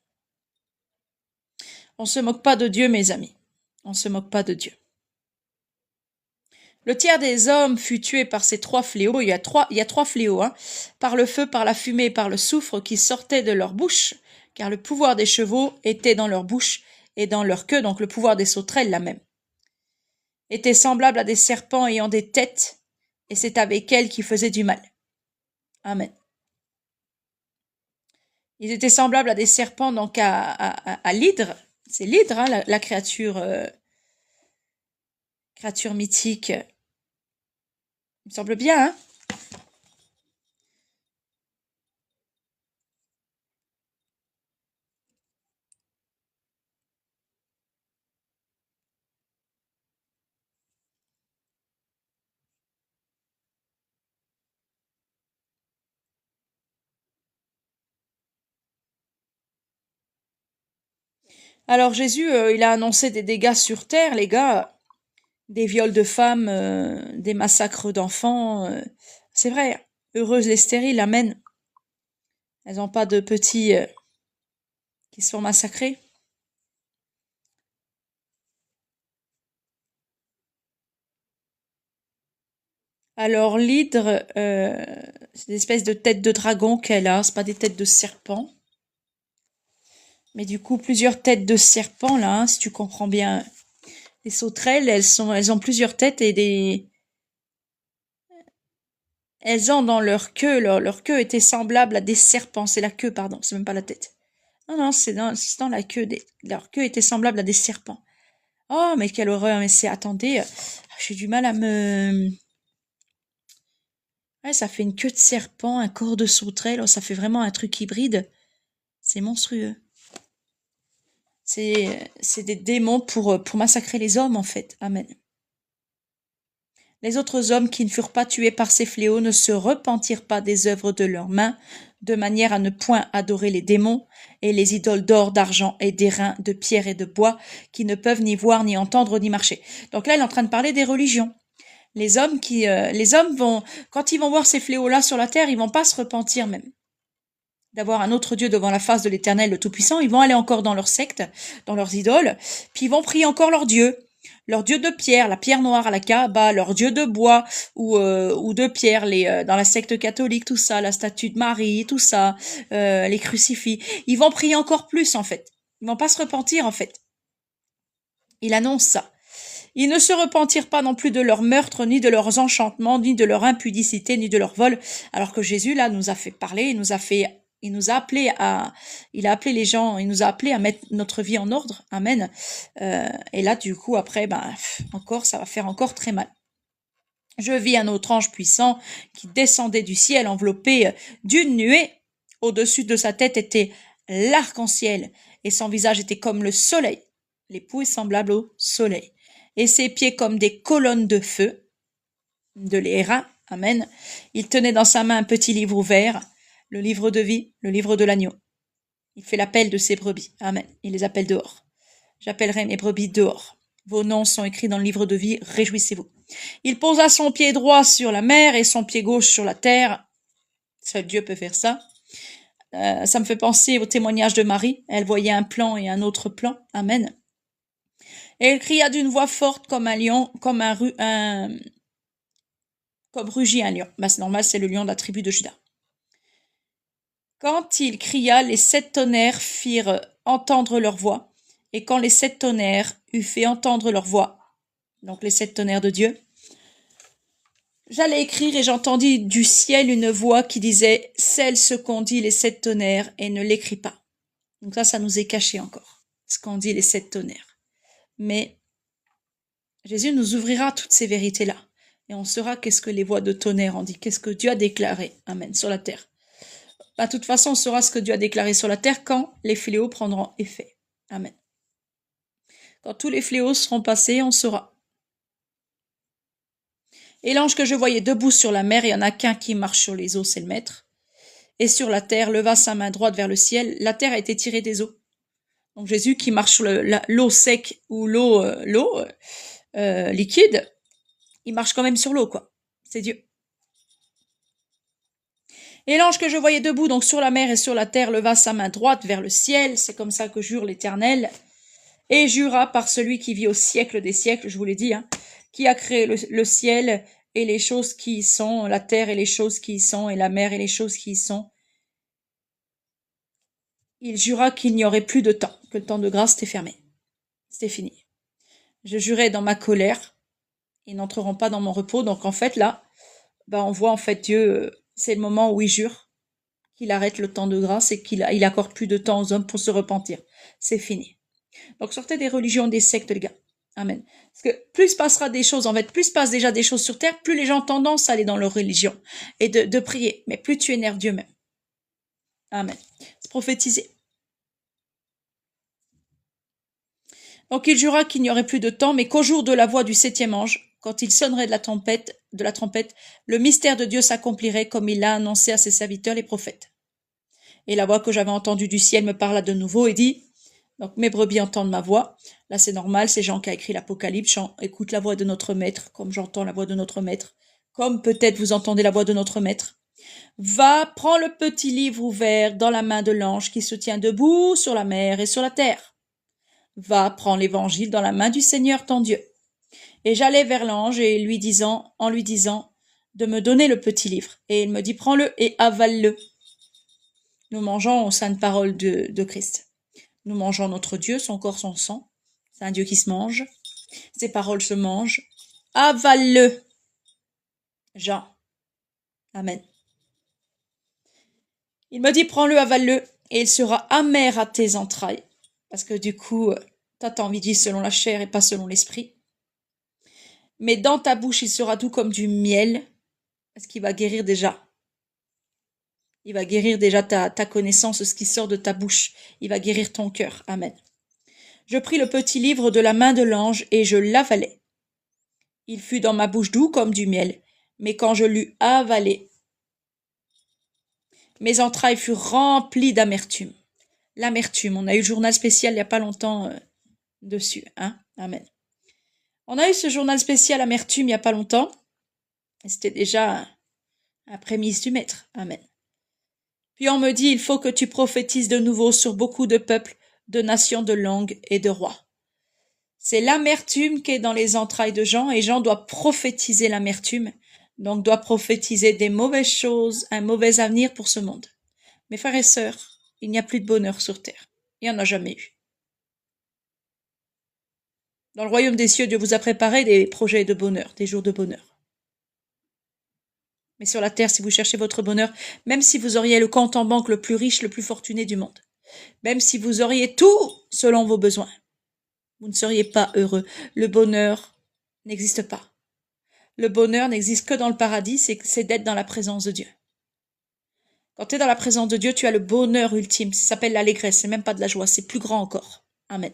S1: On se moque pas de Dieu, mes amis. On se moque pas de Dieu. Le tiers des hommes fut tué par ces 3 fléaux. Il y a trois fléaux, par le feu, par la fumée et par le soufre qui sortaient de leur bouche, car le pouvoir des chevaux était dans leur bouche et dans leur queue, donc le pouvoir des sauterelles, la même. Était semblable à des serpents ayant des têtes, et c'est avec elles qu'ils faisaient du mal. Amen. Ils étaient semblables à des serpents, donc à l'hydre. C'est l'hydre, la créature mythique. Il me semble bien, hein? Alors Jésus, il a annoncé des dégâts sur terre, les gars, des viols de femmes, des massacres d'enfants. C'est vrai, heureuses les stériles, amen. Elles n'ont pas de petits qui se font massacrer. Alors l'hydre, c'est des espèces de têtes de dragon qu'elle a, c'est pas des têtes de serpent. Mais du coup, plusieurs têtes de serpent, là, si tu comprends bien. Les sauterelles, elles ont plusieurs têtes et elles ont dans leur queue, leur queue était semblable à des serpents. C'est la queue, pardon, c'est même pas la tête. Non, c'est dans la queue. Leur queue était semblable à des serpents. Oh, mais quelle horreur, mais attendez, j'ai du mal Ouais, ça fait une queue de serpent, un corps de sauterelle, oh, ça fait vraiment un truc hybride. C'est monstrueux. C'est des démons pour massacrer les hommes, en fait. Amen. Les autres hommes qui ne furent pas tués par ces fléaux ne se repentirent pas des œuvres de leurs mains, de manière à ne point adorer les démons et les idoles d'or, d'argent et d'airain, de pierre et de bois, qui ne peuvent ni voir, ni entendre, ni marcher. Donc là, il est en train de parler des religions. Les hommes vont, quand ils vont voir ces fléaux-là sur la terre, ils vont pas se repentir même d'avoir un autre Dieu devant la face de l'Éternel, le Tout-Puissant. Ils vont aller encore dans leur secte, dans leurs idoles, puis ils vont prier encore leur Dieu de pierre, la pierre noire à la Kaaba, leur Dieu de bois ou de pierre, dans la secte catholique, tout ça, la statue de Marie, tout ça, les crucifix. Ils vont prier encore plus en fait. Ils vont pas se repentir en fait. Il annonce ça. Ils ne se repentirent pas non plus de leur meurtre, ni de leurs enchantements, ni de leur impudicité, ni de leur vol, alors que Jésus là nous a fait parler, il nous a appelé il a appelé les gens, il nous a appelé à mettre notre vie en ordre. Amen. Et là, du coup, après, encore, ça va faire encore très mal. Je vis un autre ange puissant qui descendait du ciel enveloppé d'une nuée. Au-dessus de sa tête était l'arc-en-ciel et son visage était comme le soleil. L'époux est semblable au soleil. Et ses pieds comme des colonnes de feu, de l'airain. Amen. Il tenait dans sa main un petit livre ouvert, le livre de vie, le livre de l'agneau. Il fait l'appel de ses brebis. Amen. Il les appelle dehors. J'appellerai mes brebis dehors. Vos noms sont écrits dans le livre de vie, réjouissez-vous. Il posa son pied droit sur la mer et son pied gauche sur la terre. Seul Dieu peut faire ça. Ça me fait penser au témoignage de Marie. Elle voyait un plan et un autre plan. Amen. Et elle cria d'une voix forte comme un lion, comme rugit un lion. C'est normal, c'est le lion de la tribu de Juda. Quand il cria, les 7 tonnerres firent entendre leur voix. Et quand les 7 tonnerres eurent fait entendre leur voix, donc les 7 tonnerres de Dieu, j'allais écrire et j'entendis du ciel une voix qui disait « Scelle ce qu'ont dit les 7 tonnerres et ne l'écris pas ». Donc ça nous est caché encore, ce qu'ont dit les 7 tonnerres. Mais Jésus nous ouvrira toutes ces vérités-là. Et on saura qu'est-ce que les voix de tonnerre ont dit, qu'est-ce que Dieu a déclaré, amen, sur la terre. De toute façon, on saura ce que Dieu a déclaré sur la terre quand les fléaux prendront effet. Amen. Quand tous les fléaux seront passés, on saura. Et l'ange que je voyais debout sur la mer, il n'y en a qu'un qui marche sur les eaux, c'est le maître. Et sur la terre, leva sa main droite vers le ciel. La terre a été tirée des eaux. Donc Jésus qui marche sur l'eau sec ou l'eau liquide, il marche quand même sur l'eau, quoi. C'est Dieu. Et l'ange que je voyais debout donc sur la mer et sur la terre leva sa main droite vers le ciel, c'est comme ça que jure l'Éternel, et jura par celui qui vit au siècle des siècles, je vous l'ai dit, qui a créé le ciel et les choses qui y sont, la terre et les choses qui y sont, et la mer et les choses qui y sont. Il jura qu'il n'y aurait plus de temps, que le temps de grâce était fermé. C'était fini. Je jurai dans ma colère, ils n'entreront pas dans mon repos. Donc en fait là, on voit en fait Dieu, c'est le moment où il jure qu'il arrête le temps de grâce et qu'il accorde plus de temps aux hommes pour se repentir. C'est fini. Donc sortez des religions, des sectes, les gars. Amen. Parce que plus il passera des choses, en fait, plus il passe déjà des choses sur terre, plus les gens ont tendance à aller dans leur religion et de prier. Mais plus tu énerves Dieu même. Amen. C'est prophétisé. Donc il jura qu'il n'y aurait plus de temps, mais qu'au jour de la voix du 7e ange, quand il sonnerait de la trompette, le mystère de Dieu s'accomplirait comme il l'a annoncé à ses serviteurs les prophètes. Et la voix que j'avais entendue du ciel me parla de nouveau et dit, donc mes brebis entendent ma voix. Là c'est normal, c'est Jean qui a écrit l'Apocalypse, Jean écoute la voix de notre maître, comme j'entends la voix de notre maître, comme peut-être vous entendez la voix de notre maître. Va, prends le petit livre ouvert dans la main de l'ange qui se tient debout sur la mer et sur la terre. Va, prends l'évangile dans la main du Seigneur ton Dieu. Et j'allai vers l'ange et en lui disant de me donner le petit livre. Et il me dit, prends-le et avale-le. Nous mangeons aux saintes paroles de Christ. Nous mangeons notre Dieu, son corps, son sang. C'est un Dieu qui se mange. Ses paroles se mangent. Avale-le. Jean. Amen. Il me dit, prends-le, avale-le, et il sera amer à tes entrailles. Parce que du coup, t'as envie de vivre selon la chair et pas selon l'esprit. Mais dans ta bouche, il sera doux comme du miel. Parce qu'il va guérir déjà. Il va guérir déjà ta connaissance, ce qui sort de ta bouche. Il va guérir ton cœur. Amen. Je pris le petit livre de la main de l'ange et je l'avalai. Il fut dans ma bouche doux comme du miel, mais quand je l'eus avalé, mes entrailles furent remplies d'amertume. L'amertume, on a eu le journal spécial il n'y a pas longtemps dessus. Hein. Amen. On a eu ce journal spécial amertume il n'y a pas longtemps. Et c'était déjà un prémisse du maître. Amen. Puis on me dit, il faut que tu prophétises de nouveau sur beaucoup de peuples, de nations, de langues et de rois. C'est l'amertume qui est dans les entrailles de Jean, et Jean doit prophétiser l'amertume, donc doit prophétiser des mauvaises choses, un mauvais avenir pour ce monde. Mes frères et sœurs, il n'y a plus de bonheur sur terre. Il n'y en a jamais eu. Dans le royaume des cieux, Dieu vous a préparé des projets de bonheur, des jours de bonheur. Mais sur la terre, si vous cherchez votre bonheur, même si vous auriez le compte en banque le plus riche, le plus fortuné du monde, même si vous auriez tout selon vos besoins, vous ne seriez pas heureux. Le bonheur n'existe pas. Le bonheur n'existe que dans le paradis, c'est d'être dans la présence de Dieu. Quand tu es dans la présence de Dieu, tu as le bonheur ultime. Ça s'appelle l'allégresse, c'est même pas de la joie, c'est plus grand encore. Amen.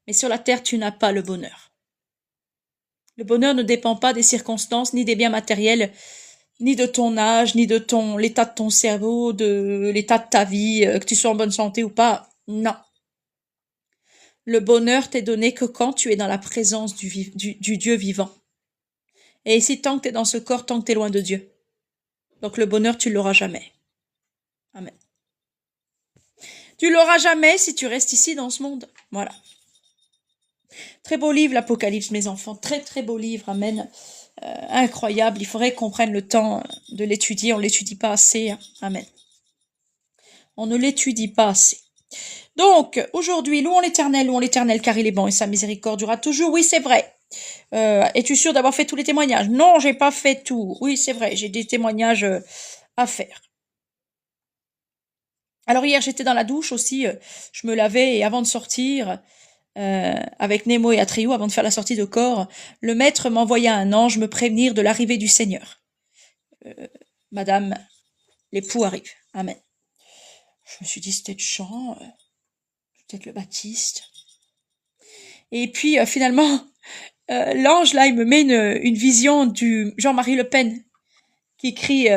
S1: Mais sur la terre, tu n'as pas le bonheur. Le bonheur ne dépend pas des circonstances, ni des biens matériels, ni de ton âge, ni de l'état de ton cerveau, de l'état de ta vie, que tu sois en bonne santé ou pas. Non. Le bonheur t'est donné que quand tu es dans la présence du Dieu vivant. Et ici, tant que tu es dans ce corps, tant que tu es loin de Dieu. Donc le bonheur, tu ne l'auras jamais. Amen. Tu l'auras jamais si tu restes ici dans ce monde. Voilà. Très beau livre, l'Apocalypse, mes enfants. Très, très beau livre. Amen. Incroyable. Il faudrait qu'on prenne le temps de l'étudier. On ne l'étudie pas assez. Hein. Amen. On ne l'étudie pas assez. Donc, aujourd'hui, louons l'Éternel, car il est bon et sa miséricorde durera toujours. Oui, c'est vrai. Es-tu sûr d'avoir fait tous les témoignages? Non, j'ai pas fait tout. Oui, c'est vrai, j'ai des témoignages à faire. Alors hier, j'étais dans la douche aussi. Je me lavais et avant de sortir, avec Nemo et Atriou, avant de faire la sortie de corps, le maître m'envoya un ange me prévenir de l'arrivée du Seigneur. Madame, l'époux arrive. Amen. Je me suis dit, c'était Jean, peut-être le Baptiste. Et puis, finalement, l'ange, là, il me met une vision du Jean-Marie Le Pen qui crie,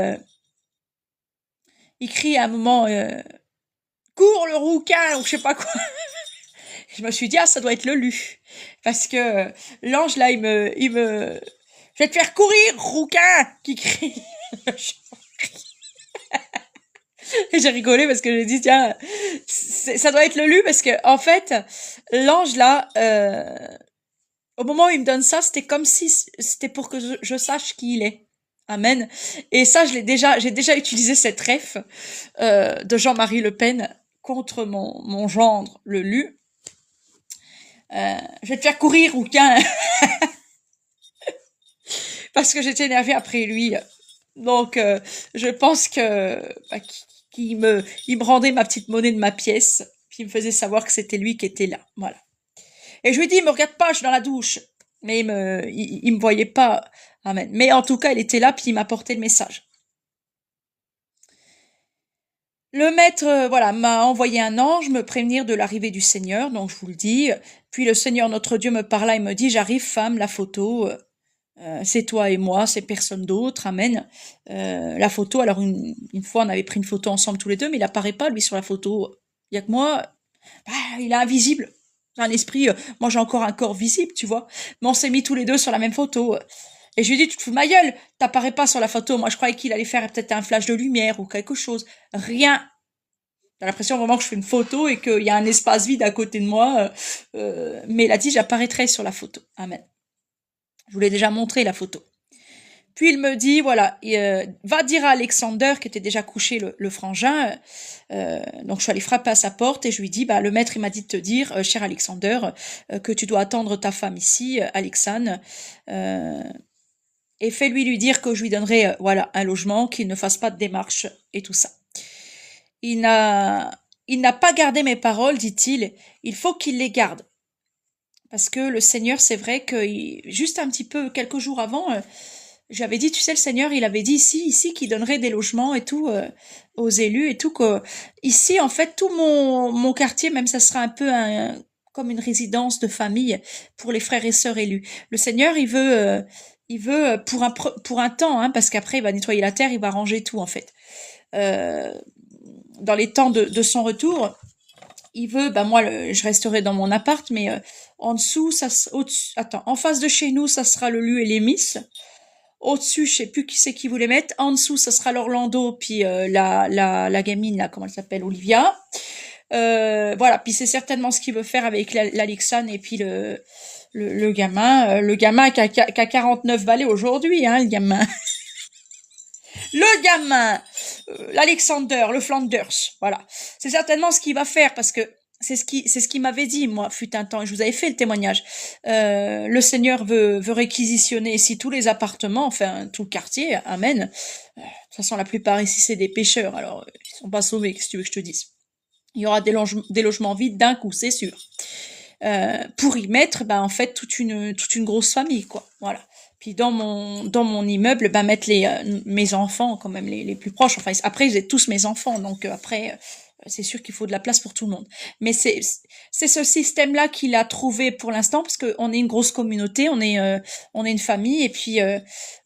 S1: il crie à un moment, cours le rouquin, ou je sais pas quoi. Je me suis dit, ah, ça doit être le Lu. Parce que l'ange, là, il me, je vais te faire courir, rouquin, qui crie. Et j'ai rigolé parce que j'ai dit, tiens, ça doit être le Lu, parce que, en fait, l'ange, là, au moment où il me donne ça, c'était comme si c'était pour que je sache qui il est. Amen. Et ça, j'ai déjà utilisé cette ref de Jean-Marie Le Pen contre mon gendre, le Lu. Je vais te faire courir, rouquin. Parce que j'étais énervée après lui. Donc, je pense que qu'il me rendait ma petite monnaie de ma pièce, puis il me faisait savoir que c'était lui qui était là. Voilà. Et je lui dis, me regarde pas, je suis dans la douche. Mais il me voyait pas. Amen. Mais en tout cas, il était là, puis il m'apportait le message. Le maître, voilà, m'a envoyé un ange me prévenir de l'arrivée du Seigneur, donc je vous le dis. Puis le Seigneur notre Dieu me parla et me dit, j'arrive, femme, la photo, c'est toi et moi, c'est personne d'autre, amen. La photo, alors une fois on avait pris une photo ensemble tous les deux, mais il apparaît pas lui sur la photo. Il y a que moi, il est invisible. Un esprit, moi j'ai encore un corps visible, tu vois. Mais on s'est mis tous les deux sur la même photo. Et je lui ai dit, tu te fous de ma gueule, t'apparais pas sur la photo. Moi je croyais qu'il allait faire peut-être un flash de lumière ou quelque chose. Rien. J'ai l'impression vraiment que je fais une photo et qu'il y a un espace vide à côté de moi. Mais il a dit, j'apparaîtrai sur la photo. Amen. Je vous l'ai déjà montré la photo. Puis il me dit, voilà, va dire à Alexander, qui était déjà couché, le frangin. Donc je suis allée frapper à sa porte et je lui dis, bah le maître il m'a dit de te dire, cher Alexander, que tu dois attendre ta femme ici, Alexane, et fais-lui lui dire que je lui donnerai, voilà, un logement, qu'il ne fasse pas de démarche et tout ça. Il n'a pas gardé mes paroles, dit-il. Il faut qu'il les garde. Parce que le Seigneur, c'est vrai que juste un petit peu, quelques jours avant, J'avais dit, tu sais, le Seigneur, il avait dit ici qu'il donnerait des logements et tout aux élus et tout que ici, en fait, tout mon quartier, même ça sera un peu comme une résidence de famille pour les frères et sœurs élus. Le Seigneur, il veut pour un temps, hein, parce qu'après il va nettoyer la terre, il va ranger tout en fait. Euh, dans les temps de son retour, il veut, bah moi, je resterai dans mon appart, mais en dessous, attends, en face de chez nous, ça sera le Lu et les Miss. Au-dessus, je sais plus qui c'est qui voulait mettre. En dessous, ça sera l'Orlando, puis la gamine, là, comment elle s'appelle, Olivia. Voilà, puis c'est certainement ce qu'il veut faire avec l'Alexane et puis le gamin qui a 49 balais aujourd'hui, hein, le gamin. Le gamin, l'Alexander, le Flanders, voilà. C'est certainement ce qu'il va faire parce que c'est ce qui m'avait dit, moi, fut un temps, et je vous avais fait le témoignage. Le Seigneur veut réquisitionner ici tous les appartements, enfin, tout le quartier, amen. De toute façon, la plupart ici, c'est des pêcheurs, alors, ils sont pas sauvés, qu'est-ce que tu veux que je te dise? Il y aura des logements vides d'un coup, c'est sûr. Pour y mettre, ben, en fait, toute une grosse famille, quoi. Voilà. Puis dans mon immeuble, ben, mettre mes enfants, quand même, les plus proches. Enfin, après, ils étaient tous mes enfants, donc après, c'est sûr qu'il faut de la place pour tout le monde. Mais c'est ce système-là qu'il a trouvé pour l'instant, parce qu'on est une grosse communauté, on est une famille, et puis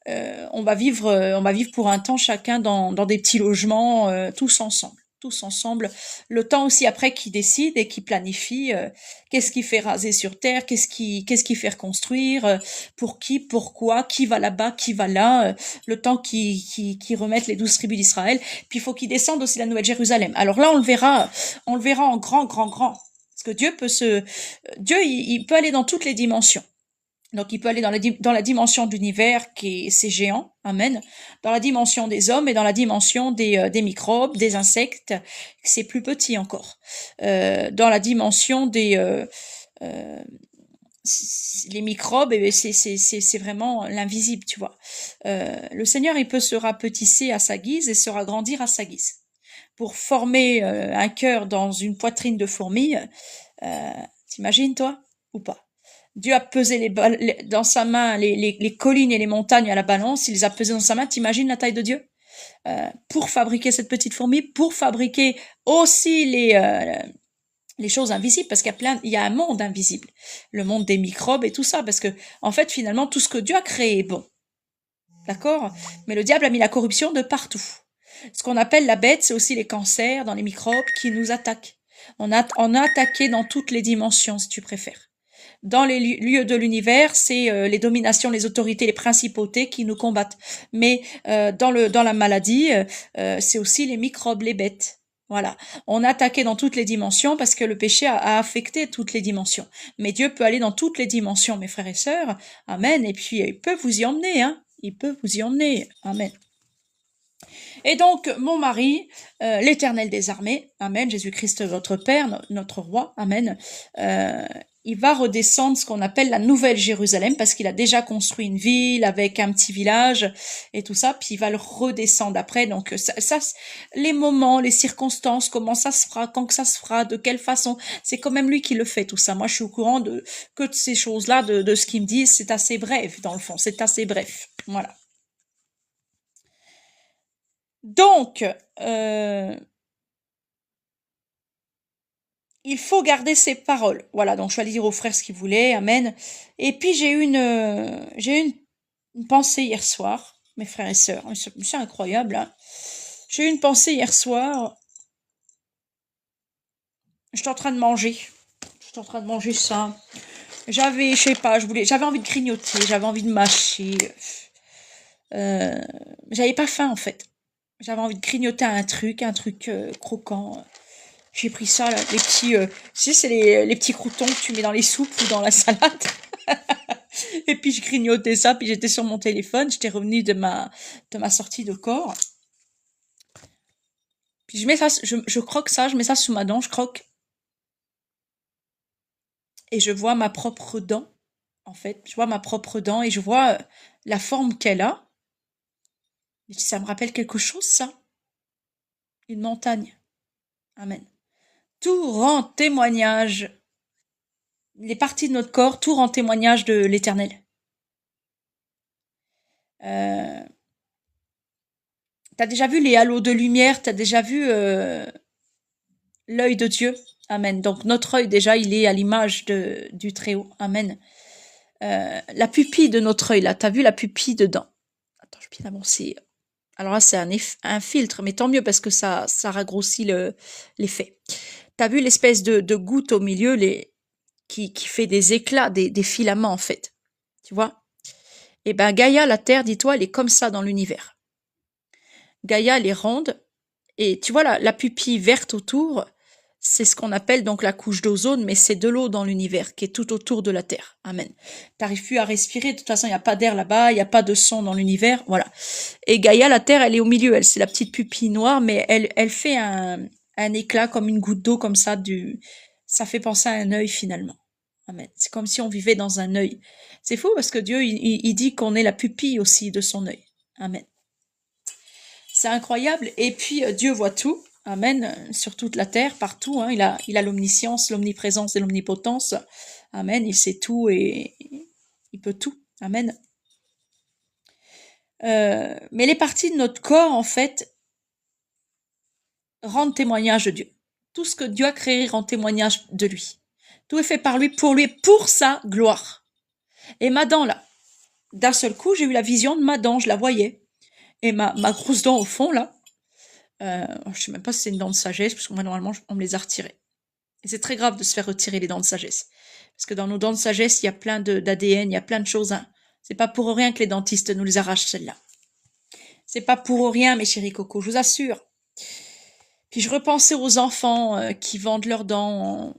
S1: on va vivre pour un temps chacun dans des petits logements, tous ensemble, le temps aussi après qui décide et qui planifie qu'est-ce qui fait raser sur terre, qu'est-ce qui fait reconstruire, pour qui, pourquoi, qui va là-bas, qui va là, le temps qui remettent les 12 tribus d'Israël, puis il faut qu'ils descendent aussi la Nouvelle Jérusalem. Alors là on le verra en grand, parce que Dieu il peut aller dans toutes les dimensions. Donc, il peut aller dans la dimension d'univers c'est géant, amen. Dans la dimension des hommes et dans la dimension des microbes, des insectes, c'est plus petit encore. Dans la dimension les microbes, c'est vraiment l'invisible, tu vois. Le Seigneur, il peut se rapetisser à sa guise et se ragrandir à sa guise. Pour former un cœur dans une poitrine de fourmi, t'imagines, toi, ou pas? Dieu a pesé dans sa main les collines et les montagnes à la balance. Il les a pesées dans sa main. T'imagines la taille de Dieu? Pour fabriquer cette petite fourmi, pour fabriquer aussi les choses invisibles, parce il y a un monde invisible, le monde des microbes et tout ça, parce que en fait finalement tout ce que Dieu a créé est bon, d'accord? Mais le diable a mis la corruption de partout. Ce qu'on appelle la bête, c'est aussi les cancers dans les microbes qui nous attaquent. On a attaqué dans toutes les dimensions, si tu préfères. Dans les lieux de l'univers, c'est les dominations, les autorités, les principautés qui nous combattent. Mais dans la maladie, c'est aussi les microbes, les bêtes. Voilà. On a attaqué dans toutes les dimensions parce que le péché a affecté toutes les dimensions. Mais Dieu peut aller dans toutes les dimensions, mes frères et sœurs. Amen. Et puis, il peut vous y emmener, hein. Il peut vous y emmener. Amen. Et donc, mon mari, l'Éternel des armées, amen, Jésus-Christ, votre Père, notre Roi, amen, il va redescendre ce qu'on appelle la Nouvelle Jérusalem, parce qu'il a déjà construit une ville avec un petit village et tout ça, puis il va le redescendre après. Donc, les moments, les circonstances, comment ça se fera, quand que ça se fera, de quelle façon, c'est quand même lui qui le fait, tout ça. Moi, je suis au courant que de ces choses-là, de ce qu'il me dit, c'est assez bref, dans le fond, c'est assez bref. Voilà. Donc, il faut garder ses paroles. Voilà, donc je suis allée dire aux frères ce qu'ils voulaient, amen. Et puis j'ai eu une pensée hier soir, mes frères et sœurs. C'est incroyable, hein. J'ai eu une pensée hier soir. J'étais en train de manger. J'étais en train de manger ça. Je sais pas, j'avais envie de grignoter, j'avais envie de mâcher. J'avais pas faim en fait. J'avais envie de grignoter un truc croquant. J'ai pris ça, là, les petits, tu sais, c'est les petits croutons que tu mets dans les soupes ou dans la salade. Et puis je grignotais ça, puis j'étais sur mon téléphone, j'étais revenue de ma sortie de corps. Puis je mets ça, je croque ça, je mets ça sous ma dent, je croque. Et je vois ma propre dent, en fait. Je vois ma propre dent et je vois la forme qu'elle a. Et ça me rappelle quelque chose, ça. Une montagne. Amen. Tout rend témoignage, les parties de notre corps, tout rend témoignage de l'Éternel. Euh, T'as déjà vu les halos de lumière, t'as déjà vu l'œil de Dieu. Amen. Donc notre œil déjà, il est à l'image du Très-Haut. Amen. La pupille de notre œil, là, t'as vu la pupille dedans. Attends, je vais bien avancer. Alors là, c'est un filtre, mais tant mieux parce que ça raccourcit l'effet. T'as vu l'espèce de goutte au milieu qui fait des éclats, des filaments en fait. Tu vois? Eh ben Gaïa, la Terre, dis-toi, elle est comme ça dans l'univers. Gaïa, elle est ronde, et tu vois la pupille verte autour, c'est ce qu'on appelle donc la couche d'ozone, mais c'est de l'eau dans l'univers qui est tout autour de la Terre. Amen. T'arrives plus à respirer, de toute façon, il n'y a pas d'air là-bas, il n'y a pas de son dans l'univers, voilà. Et Gaïa, la Terre, elle est au milieu, elle, c'est la petite pupille noire, mais elle fait un éclat comme une goutte d'eau, comme ça, ça fait penser à un œil finalement. Amen. C'est comme si on vivait dans un œil. C'est fou parce que Dieu, il dit qu'on est la pupille aussi de son œil. Amen. C'est incroyable. Et puis, Dieu voit tout. Amen. Sur toute la terre, partout. Hein. Il a l'omniscience, l'omniprésence et l'omnipotence. Amen. Il sait tout et il peut tout. Amen. Mais les parties de notre corps, en fait, rendent témoignage de Dieu. Tout ce que Dieu a créé rend témoignage de lui. Tout est fait par lui, pour sa gloire. Et ma dent, là, d'un seul coup, j'ai eu la vision de ma dent, je la voyais. Et ma grosse dent au fond, là, je sais même pas si c'est une dent de sagesse, parce que moi, normalement, on me les a retirées. Et c'est très grave de se faire retirer les dents de sagesse. Parce que dans nos dents de sagesse, il y a plein d'ADN, il y a plein de choses. Hein. C'est pas pour rien que les dentistes nous les arrachent, celles-là. C'est pas pour rien, mes chéris cocos, je vous assure. Puis je repensais aux enfants qui vendent leurs dents,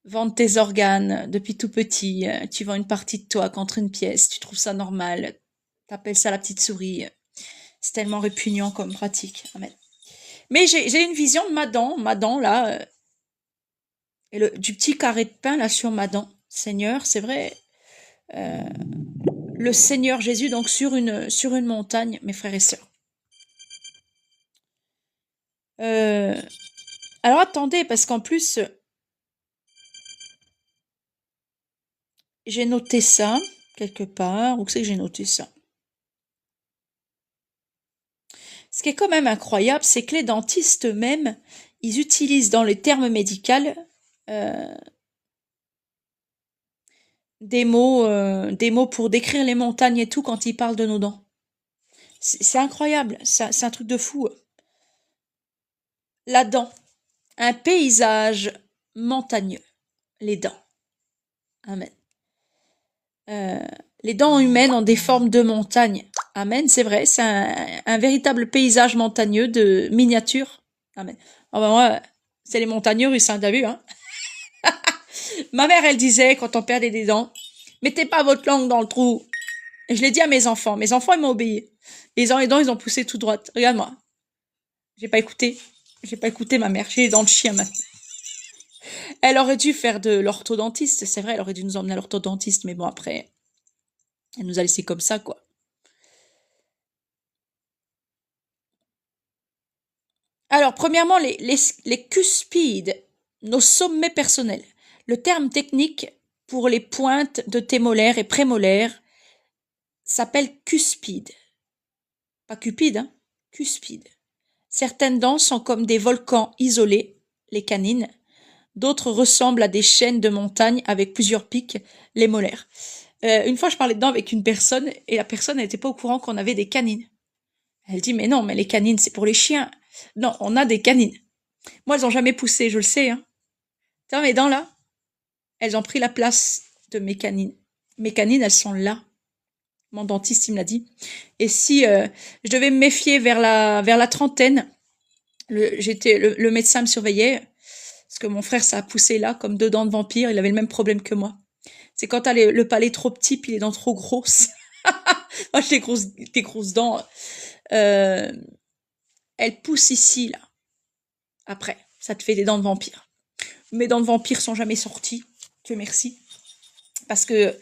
S1: vendent tes organes depuis tout petit. Tu vends une partie de toi contre une pièce, tu trouves ça normal. T'appelles ça la petite souris. C'est tellement répugnant comme pratique. Amen. Mais j'ai une vision de ma dent là, et du petit carré de pain là sur ma dent. Seigneur, c'est vrai, le Seigneur Jésus donc sur une montagne, mes frères et sœurs. Alors attendez, parce qu'en plus, j'ai noté ça quelque part. Où c'est que j'ai noté ça? Ce qui est quand même incroyable, c'est que les dentistes eux-mêmes, ils utilisent dans les termes médicaux des mots pour décrire les montagnes et tout quand ils parlent de nos dents. C'est incroyable, c'est un truc de fou. La dent, un paysage montagneux, les dents. Amen. Les dents humaines ont des formes de montagnes. Amen, c'est vrai, c'est un véritable paysage montagneux de miniature. Amen. Oh ben moi, c'est les montagnes russes, hein, t'as vu, hein? Ma mère, elle disait, quand on perdait des dents, mettez pas votre langue dans le trou. Et je l'ai dit à mes enfants. Mes enfants, ils m'ont obéi. Les dents, ils ont poussé tout droit. Regarde-moi. J'ai pas écouté. J'ai pas écouté ma mère. J'ai les dents de chien maintenant. Elle aurait dû faire de l'orthodontiste. C'est vrai, elle aurait dû nous emmener à l'orthodontiste. Mais bon, après, elle nous a laissé comme ça, quoi. Alors, premièrement, les cuspides, nos sommets personnels. Le terme technique pour les pointes de tes molaires et prémolaires s'appelle cuspide. Pas cupide, hein, cuspide. Certaines dents sont comme des volcans isolés, les canines. D'autres ressemblent à des chaînes de montagnes avec plusieurs pics, les molaires. Une fois, je parlais de dents avec une personne et la personne n'était pas au courant qu'on avait des canines. Elle dit, mais non, mais les canines, c'est pour les chiens. Non, on a des canines. Moi, elles ont jamais poussé, je le sais. Hein. Tu vois, mes dents là, elles ont pris la place de mes canines. Mes canines, elles sont là. Mon dentiste, il me l'a dit. Et si je devais me méfier vers la trentaine, le médecin me surveillait, parce que mon frère, ça a poussé là, comme deux dents de vampire, il avait le même problème que moi. C'est quand t'as le palais trop petit, puis les dents trop grosses. Moi, j'ai des grosses dents. Elles poussent ici, là. Après, ça te fait des dents de vampire. Mes dents de vampire sont jamais sorties. Dieu merci. Parce que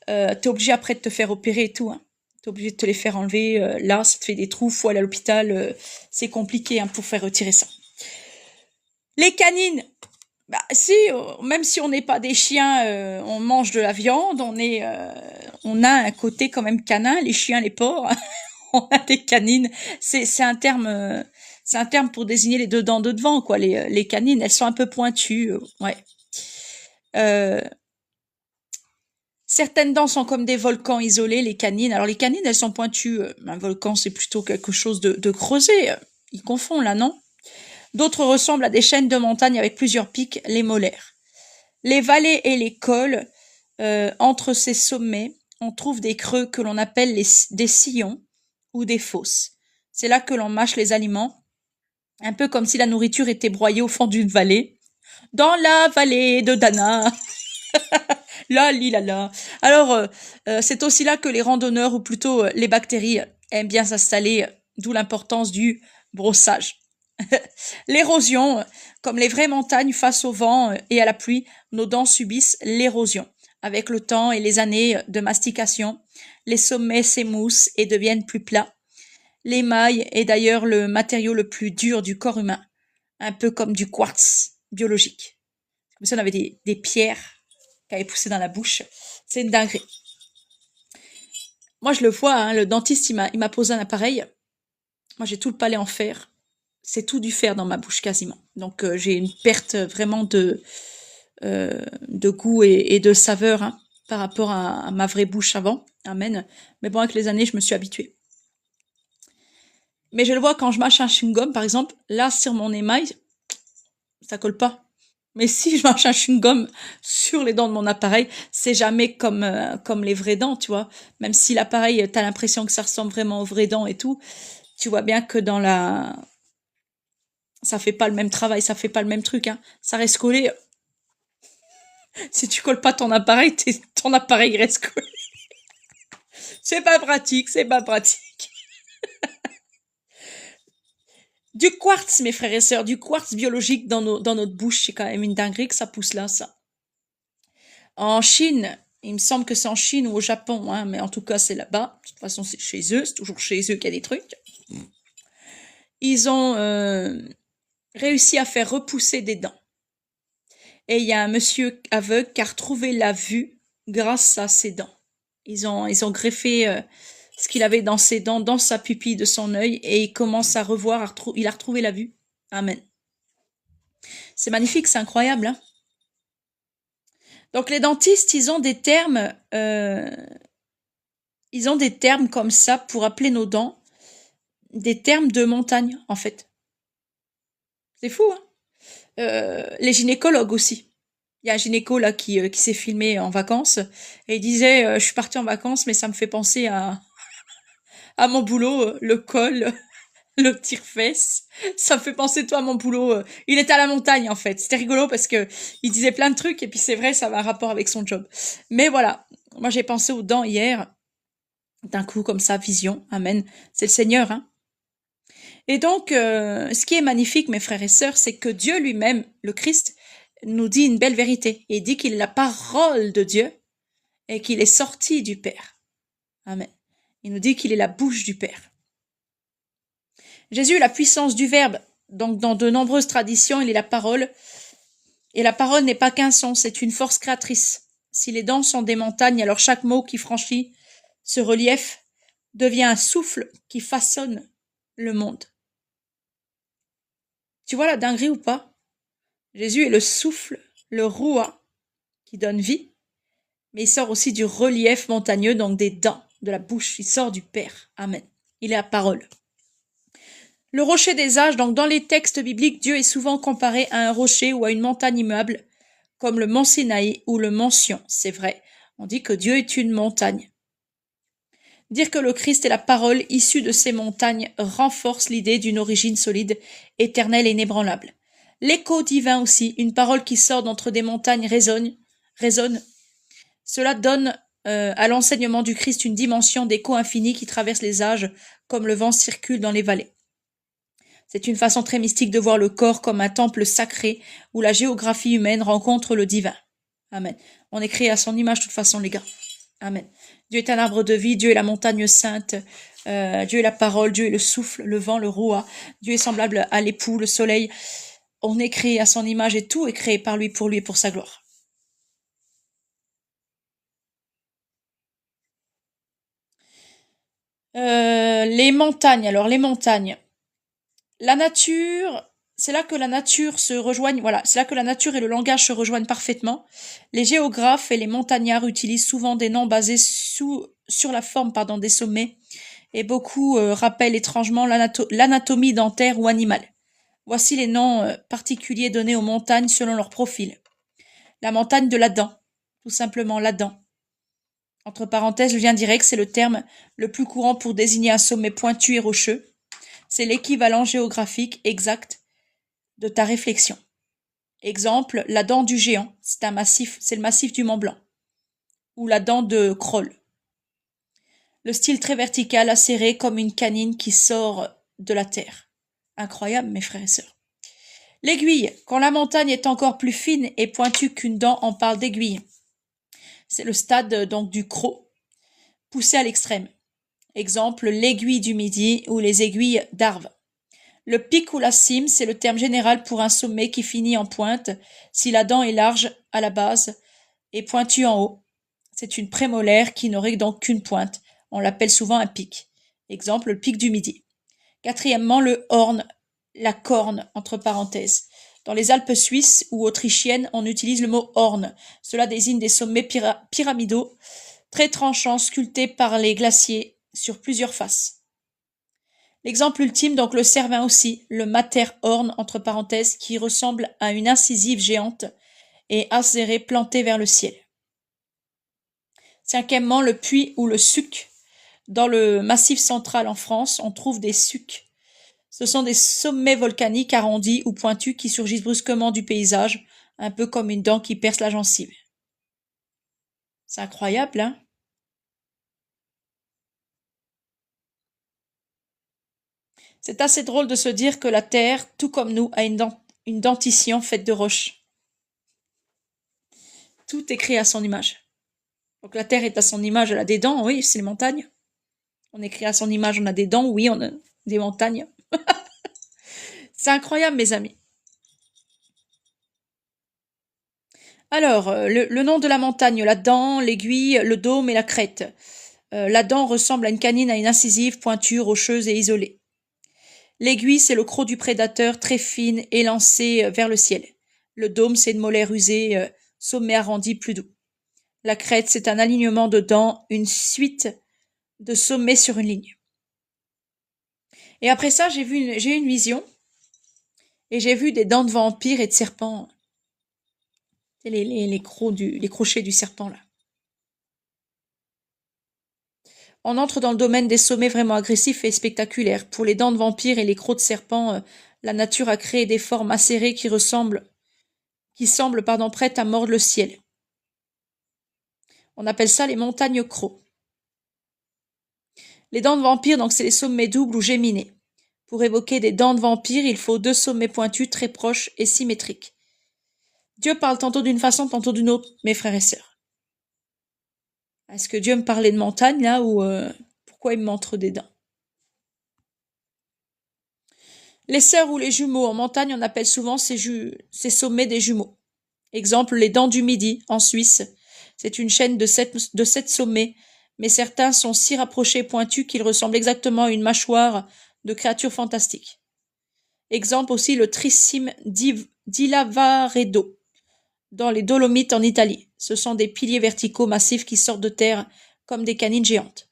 S1: t'es obligé après de te faire opérer et tout. Hein. T'es obligé de te les faire enlever. Là, ça te fait des trous. Faut aller à l'hôpital. C'est compliqué hein, pour faire retirer ça. Les canines. Bah si, même si on n'est pas des chiens, on mange de la viande. on a un côté quand même canin, les chiens, les porcs, on a des canines. C'est un terme pour désigner les deux dents de devant, quoi. Les canines, elles sont un peu pointues, ouais. Euh, Certaines dents sont comme des volcans isolés, les canines. Alors les canines, elles sont pointues. Un volcan, c'est plutôt quelque chose de creusé. Ils confondent là, non? D'autres ressemblent à des chaînes de montagnes avec plusieurs pics, les molaires. Les vallées et les cols, entre ces sommets, on trouve des creux que l'on appelle des sillons ou des fosses. C'est là que l'on mâche les aliments, un peu comme si la nourriture était broyée au fond d'une vallée. Dans la vallée de Dana. Là, li, là, là. Alors, c'est aussi là que les randonneurs, ou plutôt les bactéries, aiment bien s'installer, d'où l'importance du brossage. L'érosion, comme les vraies montagnes face au vent et à la pluie, nos dents subissent l'érosion. Avec le temps et les années de mastication, les sommets s'émoussent et deviennent plus plats. L'émail est d'ailleurs le matériau le plus dur du corps humain, un peu comme du quartz biologique. Comme si on avait des pierres qui avaient poussé dans la bouche. C'est une dinguerie. Moi, je le vois, hein, le dentiste, il m'a posé un appareil. Moi, j'ai tout le palais en fer. C'est tout du fer dans ma bouche quasiment. Donc j'ai une perte vraiment de goût et de saveur, hein, par rapport à ma vraie bouche avant. Amen. Mais bon, avec les années, je me suis habituée. Mais je le vois quand je mâche un chewing-gum, par exemple, là, sur mon émail, ça colle pas. Mais si je mâche un chewing-gum sur les dents de mon appareil, c'est jamais comme les vraies dents, tu vois. Même si l'appareil, t'as l'impression que ça ressemble vraiment aux vraies dents et tout, tu vois bien que ça fait pas le même travail, ça fait pas le même truc, hein. Ça reste collé. Si tu colles pas ton appareil, ton appareil reste collé. C'est pas pratique, c'est pas pratique. Du quartz, mes frères et sœurs, du quartz biologique dans notre bouche, c'est quand même une dinguerie que ça pousse là, ça. En Chine, il me semble que c'est en Chine ou au Japon, hein, mais en tout cas c'est là-bas. De toute façon, c'est chez eux, c'est toujours chez eux qu'il y a des trucs. Ils ont réussi à faire repousser des dents. Et il y a un monsieur aveugle qui a retrouvé la vue grâce à ses dents. Ils ont greffé ce qu'il avait dans ses dents, dans sa pupille de son œil, et il commence à revoir, il a retrouvé la vue. Amen. C'est magnifique, c'est incroyable, hein. Donc les dentistes, ils ont des termes comme ça pour appeler nos dents, des termes de montagne, en fait. C'est fou, hein. Les gynécologues aussi. Il y a un gynéco là qui s'est filmé en vacances et il disait je suis partie en vacances mais ça me fait penser à mon boulot, le col, le tire-fesse. Ça me fait penser toi à mon boulot. Il était à la montagne en fait. C'était rigolo parce que il disait plein de trucs et puis c'est vrai ça avait un rapport avec son job. Mais voilà, moi j'ai pensé aux dents hier. D'un coup comme ça, vision, amen. C'est le Seigneur, hein. Et donc, ce qui est magnifique, mes frères et sœurs, c'est que Dieu lui-même, le Christ, nous dit une belle vérité. Il dit qu'il est la parole de Dieu et qu'il est sorti du Père. Amen. Il nous dit qu'il est la bouche du Père. Jésus est la puissance du Verbe. Donc, dans de nombreuses traditions, il est la parole. Et la parole n'est pas qu'un son, c'est une force créatrice. Si les dents sont des montagnes, alors chaque mot qui franchit ce relief devient un souffle qui façonne le monde. Tu vois la dinguerie ou pas? Jésus est le souffle, le rouah, qui donne vie, mais il sort aussi du relief montagneux, donc des dents, de la bouche, il sort du Père. Amen. Il est la parole. Le rocher des âges, donc dans les textes bibliques, Dieu est souvent comparé à un rocher ou à une montagne immuable, comme le mont Sinaï ou le mont Sion. C'est vrai, on dit que Dieu est une montagne. Dire que le Christ est la parole issue de ces montagnes renforce l'idée d'une origine solide, éternelle et inébranlable. L'écho divin aussi, une parole qui sort d'entre des montagnes résonne. Cela donne à l'enseignement du Christ une dimension d'écho infini qui traverse les âges, comme le vent circule dans les vallées. C'est une façon très mystique de voir le corps comme un temple sacré où la géographie humaine rencontre le divin. Amen. On est créé à son image de toute façon, les gars. Amen. Dieu est un arbre de vie, Dieu est la montagne sainte, Dieu est la parole, Dieu est le souffle, le vent, le rouah. Dieu est semblable à l'époux, le soleil. On est créé à son image et tout est créé par lui et pour sa gloire. Les montagnes. Alors, les montagnes. La nature, c'est là que la nature se rejoignent, voilà, c'est là que la nature et le langage se rejoignent parfaitement. Les géographes et les montagnards utilisent souvent des noms basés sur la forme, des sommets, et beaucoup rappellent étrangement l'anatomie dentaire ou animale. Voici les noms particuliers donnés aux montagnes selon leur profil. La montagne de l'Adam, tout simplement l'Adam. Entre parenthèses, le lien direct, c'est le terme le plus courant pour désigner un sommet pointu et rocheux. C'est l'équivalent géographique exact de ta réflexion. Exemple, la dent du géant, c'est le massif du Mont Blanc. Ou la dent de Kroll. Le style très vertical, acéré comme une canine qui sort de la terre. Incroyable, mes frères et sœurs. L'aiguille, quand la montagne est encore plus fine et pointue qu'une dent, on parle d'aiguille. C'est le stade donc du croc, poussé à l'extrême. Exemple, l'aiguille du Midi ou les aiguilles d'Arves. Le pic ou la cime, c'est le terme général pour un sommet qui finit en pointe si la dent est large à la base et pointue en haut. C'est une prémolaire qui n'aurait donc qu'une pointe. On l'appelle souvent un pic. Exemple, le pic du Midi. Quatrièmement, le horn, la corne, entre parenthèses. Dans les Alpes suisses ou autrichiennes, on utilise le mot horn. Cela désigne des sommets pyramidaux, très tranchants, sculptés par les glaciers sur plusieurs faces. L'exemple ultime, donc le Cervin aussi, le Matterhorn, entre parenthèses, qui ressemble à une incisive géante et acérée plantée vers le ciel. Cinquièmement, le Puy ou le Suc. Dans le Massif central en France, on trouve des sucs. Ce sont des sommets volcaniques arrondis ou pointus qui surgissent brusquement du paysage, un peu comme une dent qui perce la gencive. C'est incroyable, hein? C'est assez drôle de se dire que la Terre, tout comme nous, a une dentition faite de roches. Tout est créé à son image. Donc la Terre est à son image, elle a des dents, oui, c'est les montagnes. On est créé à son image, on a des dents, oui, on a des montagnes. C'est incroyable, mes amis. Alors, le nom de la montagne, la dent, l'aiguille, le dôme et la crête. La dent ressemble à une canine à une incisive, pointue, rocheuse et isolée. L'aiguille, c'est le croc du prédateur, très fine, élancée vers le ciel. Le dôme, c'est une molaire usée, sommet arrondi, plus doux. La crête, c'est un alignement de dents, une suite de sommets sur une ligne. Et après ça, j'ai eu une vision, et j'ai vu des dents de vampires et de serpents. Les crochets du serpent, là. On entre dans le domaine des sommets vraiment agressifs et spectaculaires. Pour les dents de vampire et les crocs de serpent, la nature a créé des formes acérées qui semblent, prêtes à mordre le ciel. On appelle ça les montagnes crocs. Les dents de vampire, donc, c'est les sommets doubles ou géminés. Pour évoquer des dents de vampire, il faut 2 sommets pointus très proches et symétriques. Dieu parle tantôt d'une façon, tantôt d'une autre, mes frères et sœurs. Est-ce que Dieu me parlait de montagne, là, ou pourquoi il me montre des dents? Les sœurs ou les jumeaux en montagne, on appelle souvent ces sommets des jumeaux. Exemple, les dents du Midi, en Suisse. C'est une chaîne de 7 sommets, mais certains sont si rapprochés et pointus qu'ils ressemblent exactement à une mâchoire de créatures fantastiques. Exemple aussi le Tricime di Lavaredo, dans les Dolomites en Italie. Ce sont des piliers verticaux massifs qui sortent de terre comme des canines géantes.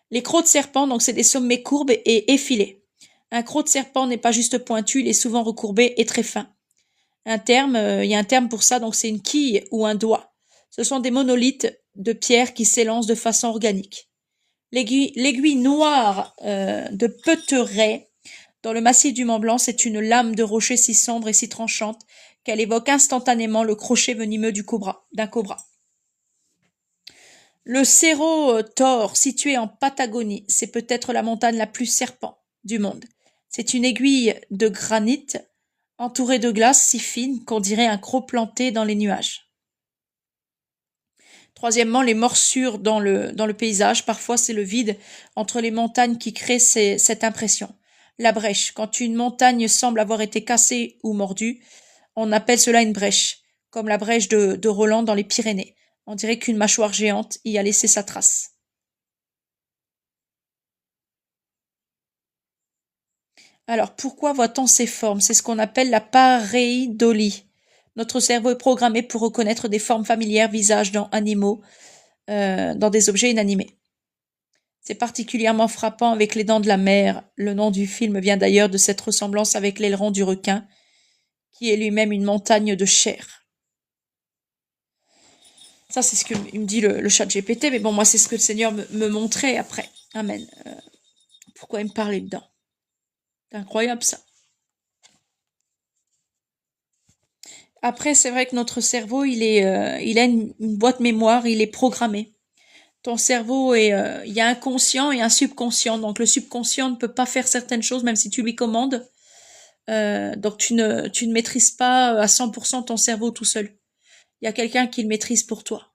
S1: Les crocs de serpent, donc c'est des sommets courbes et effilés. Un croc de serpent n'est pas juste pointu, il est souvent recourbé et très fin. Il y a un terme pour ça, donc c'est une quille ou un doigt. Ce sont des monolithes de pierre qui s'élancent de façon organique. L'aiguille noire de Peuteret, dans le massif du Mont Blanc, c'est une lame de rocher si sombre et si tranchante qu'elle évoque instantanément le crochet venimeux d'un cobra. Le Cerro Tor, situé en Patagonie, c'est peut-être la montagne la plus serpent du monde. C'est une aiguille de granit entourée de glace si fine qu'on dirait un croc planté dans les nuages. Troisièmement, les morsures dans le paysage. Parfois, c'est le vide entre les montagnes qui crée cette impression. La brèche. Quand une montagne semble avoir été cassée ou mordue, on appelle cela une brèche, comme la brèche de Roland dans les Pyrénées. On dirait qu'une mâchoire géante y a laissé sa trace. Alors, pourquoi voit-on ces formes? C'est ce qu'on appelle la pareidolie. Notre cerveau est programmé pour reconnaître des formes familières, visages dans animaux, dans des objets inanimés. C'est particulièrement frappant avec les dents de la mer. Le nom du film vient d'ailleurs de cette ressemblance avec l'aileron du requin, qui est lui-même une montagne de chair. Ça, c'est ce que me dit le chat GPT, mais bon, moi, c'est ce que le Seigneur me montrait après. Amen. Pourquoi il me parlait dedans? C'est incroyable, ça. Après, c'est vrai que notre cerveau, il a une boîte mémoire, il est programmé. Ton cerveau il y a un conscient et un subconscient. Donc, le subconscient ne peut pas faire certaines choses, même si tu lui commandes. Donc, tu ne maîtrises pas à 100% ton cerveau tout seul. Il y a quelqu'un qui le maîtrise pour toi.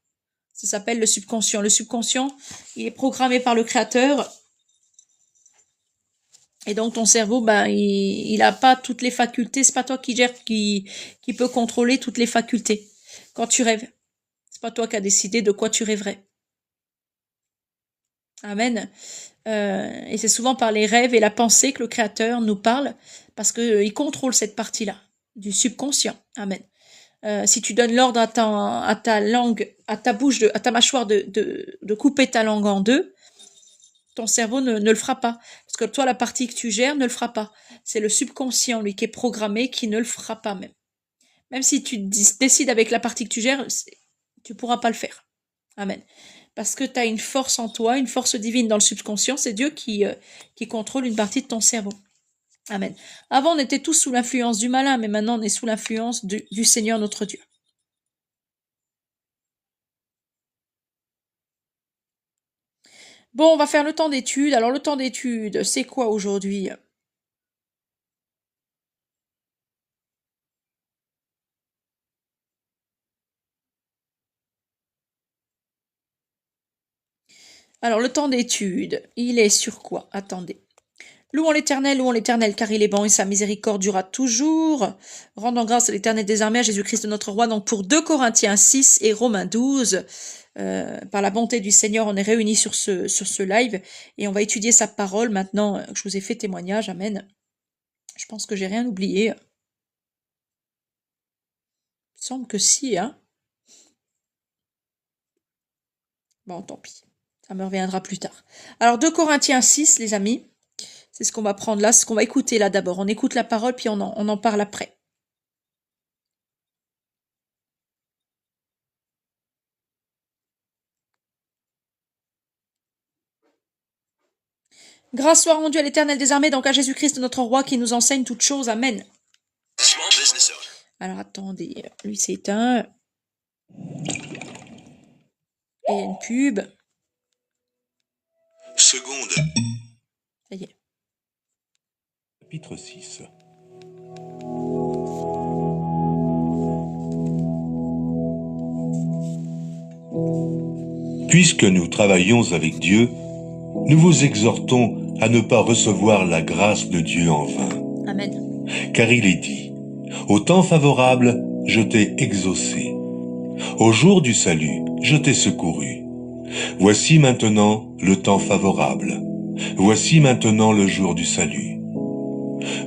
S1: Ça s'appelle le subconscient. Le subconscient, il est programmé par le Créateur. Et donc ton cerveau, il a pas toutes les facultés. C'est pas toi qui gère, qui peut contrôler toutes les facultés. Quand tu rêves, c'est pas toi qui as décidé de quoi tu rêverais. Amen. Et c'est souvent par les rêves et la pensée que le Créateur nous parle, parce que il contrôle cette partie-là du subconscient. Amen. Si tu donnes l'ordre à ta langue, à ta bouche, à ta mâchoire de couper ta langue en deux, ton cerveau ne le fera pas. Parce que toi, la partie que tu gères ne le fera pas. C'est le subconscient, lui, qui est programmé, qui ne le fera pas même. Même si tu décides avec la partie que tu gères, tu pourras pas le faire. Amen. Parce que tu as une force en toi, une force divine dans le subconscient. C'est Dieu qui contrôle une partie de ton cerveau. Amen. Avant, on était tous sous l'influence du malin, mais maintenant, on est sous l'influence du Seigneur notre Dieu. Bon, on va faire le temps d'étude. Alors, le temps d'étude, c'est quoi aujourd'hui? Alors, le temps d'étude, il est sur quoi? Attendez. Louons l'Éternel, car il est bon et sa miséricorde durera toujours. Rendons grâce à l'Éternel des armées, à Jésus-Christ notre roi. Donc pour 2 Corinthiens 6 et Romains 12, par la bonté du Seigneur, on est réunis sur ce live et on va étudier sa parole maintenant que je vous ai fait témoignage. Amen. Je pense que j'ai rien oublié. Il me semble que si, hein. Bon, tant pis. Ça me reviendra plus tard. Alors 2 Corinthiens 6, les amis. C'est ce qu'on va prendre là, ce qu'on va écouter là d'abord. On écoute la parole, puis on en parle après. Grâce soit rendue à l'Éternel des armées, donc à Jésus-Christ notre roi qui nous enseigne toutes choses. Amen. Alors attendez, lui c'est éteint. Et une pub.
S5: Seconde.
S1: Ça y est.
S5: Chapitre 6. Puisque nous travaillons avec Dieu, nous vous exhortons à ne pas recevoir la grâce de Dieu en vain.
S1: Amen.
S5: Car il est dit, au temps favorable, je t'ai exaucé. Au jour du salut, je t'ai secouru. Voici maintenant le temps favorable. Voici maintenant le jour du salut.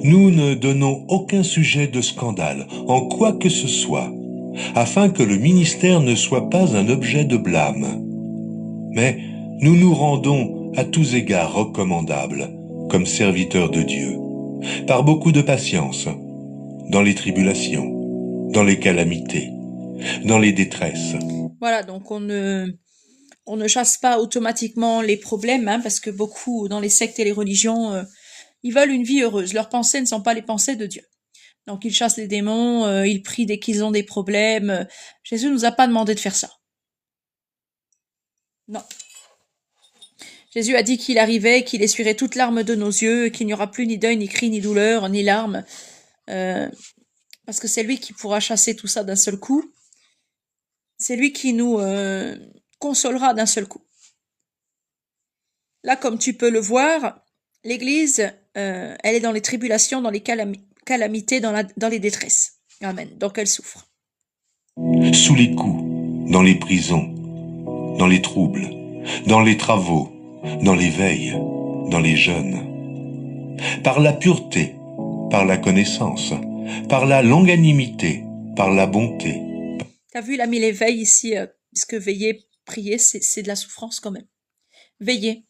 S5: Nous ne donnons aucun sujet de scandale en quoi que ce soit, afin que le ministère ne soit pas un objet de blâme. Mais nous nous rendons à tous égards recommandables, comme serviteurs de Dieu, par beaucoup de patience, dans les tribulations, dans les calamités, dans les détresses.
S1: Voilà, donc on ne chasse pas automatiquement les problèmes, hein, parce que beaucoup dans les sectes et les religions, ils veulent une vie heureuse. Leurs pensées ne sont pas les pensées de Dieu. Donc ils chassent les démons, ils prient dès qu'ils ont des problèmes. Jésus nous a pas demandé de faire ça. Non. Jésus a dit qu'il arrivait, qu'il essuierait toute larme de nos yeux, qu'il n'y aura plus ni deuil, ni cri, ni douleur, ni larmes, parce que c'est lui qui pourra chasser tout ça d'un seul coup. C'est lui qui nous consolera d'un seul coup. Là, comme tu peux le voir, l'Église, elle est dans les tribulations, dans les calamités, dans les détresses. Amen. Donc elle souffre.
S5: Sous les coups, dans les prisons, dans les troubles, dans les travaux, dans les veilles, dans les jeûnes. Par la pureté, par la connaissance, par la longanimité, par la bonté.
S1: T'as vu, il a mis les veilles ici, parce que veiller, prier, c'est de la souffrance quand même. Veiller.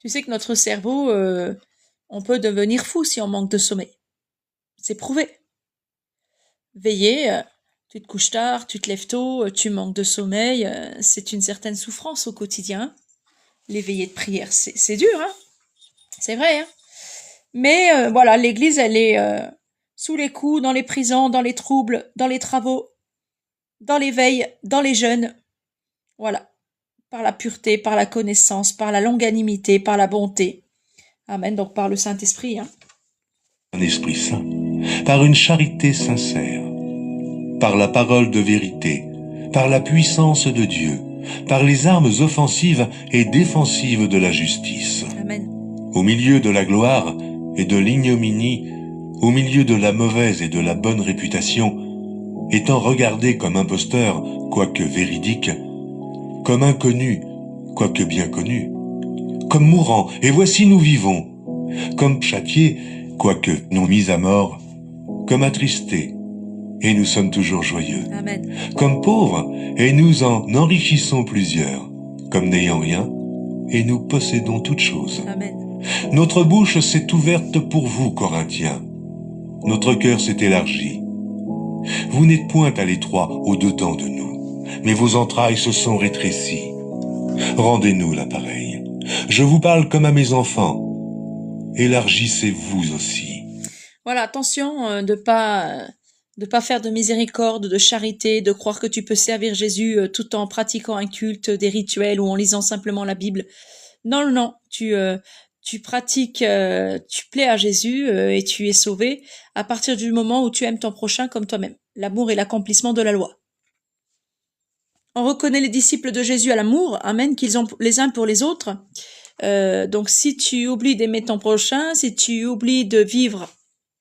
S1: Tu sais que notre cerveau, on peut devenir fou si on manque de sommeil. C'est prouvé. Veiller, tu te couches tard, tu te lèves tôt, tu manques de sommeil, c'est une certaine souffrance au quotidien. Les veillées de prière, c'est dur, hein. C'est vrai, hein. Mais voilà, l'Église, elle est sous les coups, dans les prisons, dans les troubles, dans les travaux, dans les veilles, dans les jeûnes. Voilà. Par la pureté, par la connaissance, par la longanimité, par la bonté. Amen. Donc par le Saint-Esprit, hein.
S5: Un esprit saint, par une charité sincère, par la parole de vérité, par la puissance de Dieu, par les armes offensives et défensives de la justice.
S1: Amen.
S5: Au milieu de la gloire et de l'ignominie, au milieu de la mauvaise et de la bonne réputation, étant regardé comme imposteur, quoique véridique, comme inconnu, quoique bien connu, comme mourant, et voici nous vivons, comme châtiés, quoique non mis à mort, comme attristés, et nous sommes toujours joyeux,
S1: Amen.
S5: comme pauvres, et nous en enrichissons plusieurs, comme n'ayant rien, et nous possédons toutes choses.
S1: Amen.
S5: Notre bouche s'est ouverte pour vous, Corinthiens. Notre cœur s'est élargi. Vous n'êtes point à l'étroit au-dedans de nous, mais vos entrailles se sont rétrécies. Rendez-nous l'appareil. Je vous parle comme à mes enfants. Élargissez-vous aussi.
S1: Voilà, attention de pas faire de miséricorde, de charité, de croire que tu peux servir Jésus tout en pratiquant un culte, des rituels ou en lisant simplement la Bible. Non, non, tu pratiques, tu plais à Jésus et tu es sauvé à partir du moment où tu aimes ton prochain comme toi-même. L'amour est l'accomplissement de la loi. On reconnaît les disciples de Jésus à l'amour, amen, qu'ils ont les uns pour les autres. Donc si tu oublies d'aimer ton prochain, si tu oublies de vivre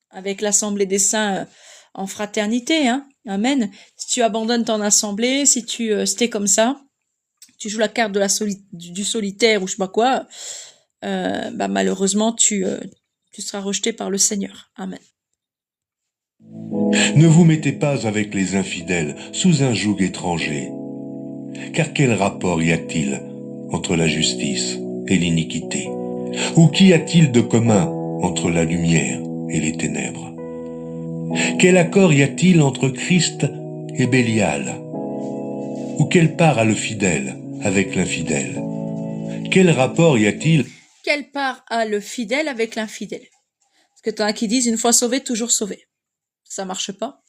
S1: avec l'assemblée des saints en fraternité, hein, amen. Si tu abandonnes ton assemblée, si t'es comme ça, tu joues la carte de du solitaire ou je sais pas quoi, bah malheureusement tu seras rejeté par le Seigneur. Amen.
S5: Ne vous mettez pas avec les infidèles sous un joug étranger. Car quel rapport y a-t-il entre la justice et l'iniquité? Ou qu'y a-t-il de commun entre la lumière et les ténèbres? Quel accord y a-t-il entre Christ et Bélial? Ou quelle part a le fidèle avec l'infidèle? Quel rapport y a-t-il?
S1: Quelle part a le fidèle avec l'infidèle? Parce que t'en as qui disent une fois sauvé, toujours sauvé. Ça marche pas.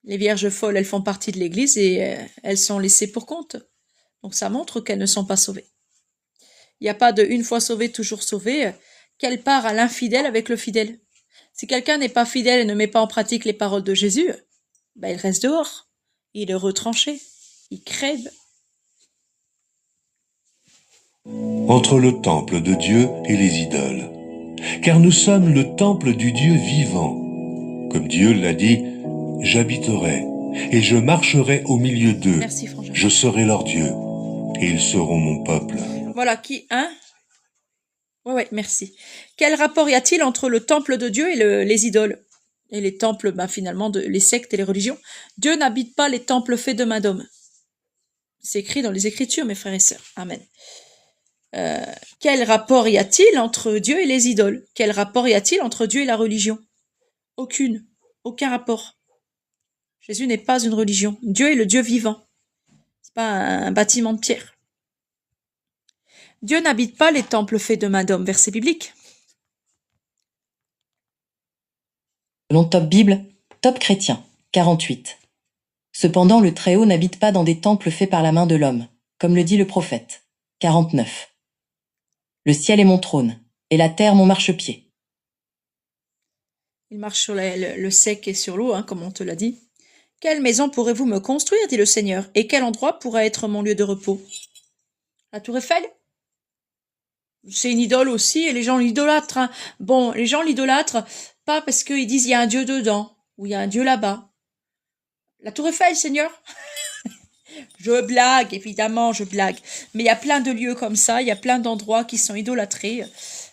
S1: Les vierges folles, elles font partie de l'Église et elles sont laissées pour compte. Donc ça montre qu'elles ne sont pas sauvées. Il n'y a pas de une fois sauvé, toujours sauvé. Quelle part a l'infidèle avec le fidèle? Si quelqu'un n'est pas fidèle et ne met pas en pratique les paroles de Jésus, ben il reste dehors. Il est retranché. Il crève.
S5: Entre le temple de Dieu et les idoles. Car nous sommes le temple du Dieu vivant. Comme Dieu l'a dit, j'habiterai et je marcherai au milieu d'eux.
S1: Merci, Frangin.
S5: Je serai leur Dieu et ils seront mon peuple.
S1: Voilà, hein? Ouais, merci. Quel rapport y a-t-il entre le temple de Dieu et les idoles? Et les temples, ben, finalement, les sectes et les religions. Dieu n'habite pas les temples faits de main d'homme. C'est écrit dans les Écritures, mes frères et sœurs. Amen. Quel rapport y a-t-il entre Dieu et les idoles? Quel rapport y a-t-il entre Dieu et la religion? Aucun rapport. Jésus n'est pas une religion. Dieu est le Dieu vivant. C'est pas un bâtiment de pierre. Dieu n'habite pas les temples faits de main d'homme. Verset biblique.
S3: Selon Top Bible, Top Chrétien, 48. Cependant, le Très-Haut n'habite pas dans des temples faits par la main de l'homme, comme le dit le prophète, 49. Le ciel est mon trône, et la terre mon marchepied.
S1: Il marche sur le sec et sur l'eau, hein, comme on te l'a dit. Quelle maison pourrez-vous me construire, dit le Seigneur, et quel endroit pourra être mon lieu de repos? La tour Eiffel? C'est une idole aussi, et les gens l'idolâtrent. Hein. Bon, les gens l'idolâtrent pas parce qu'ils disent il y a un Dieu dedans, ou il y a un Dieu là-bas. La tour Eiffel, Seigneur? Je blague, évidemment, je blague. Mais il y a plein de lieux comme ça, il y a plein d'endroits qui sont idolâtrés.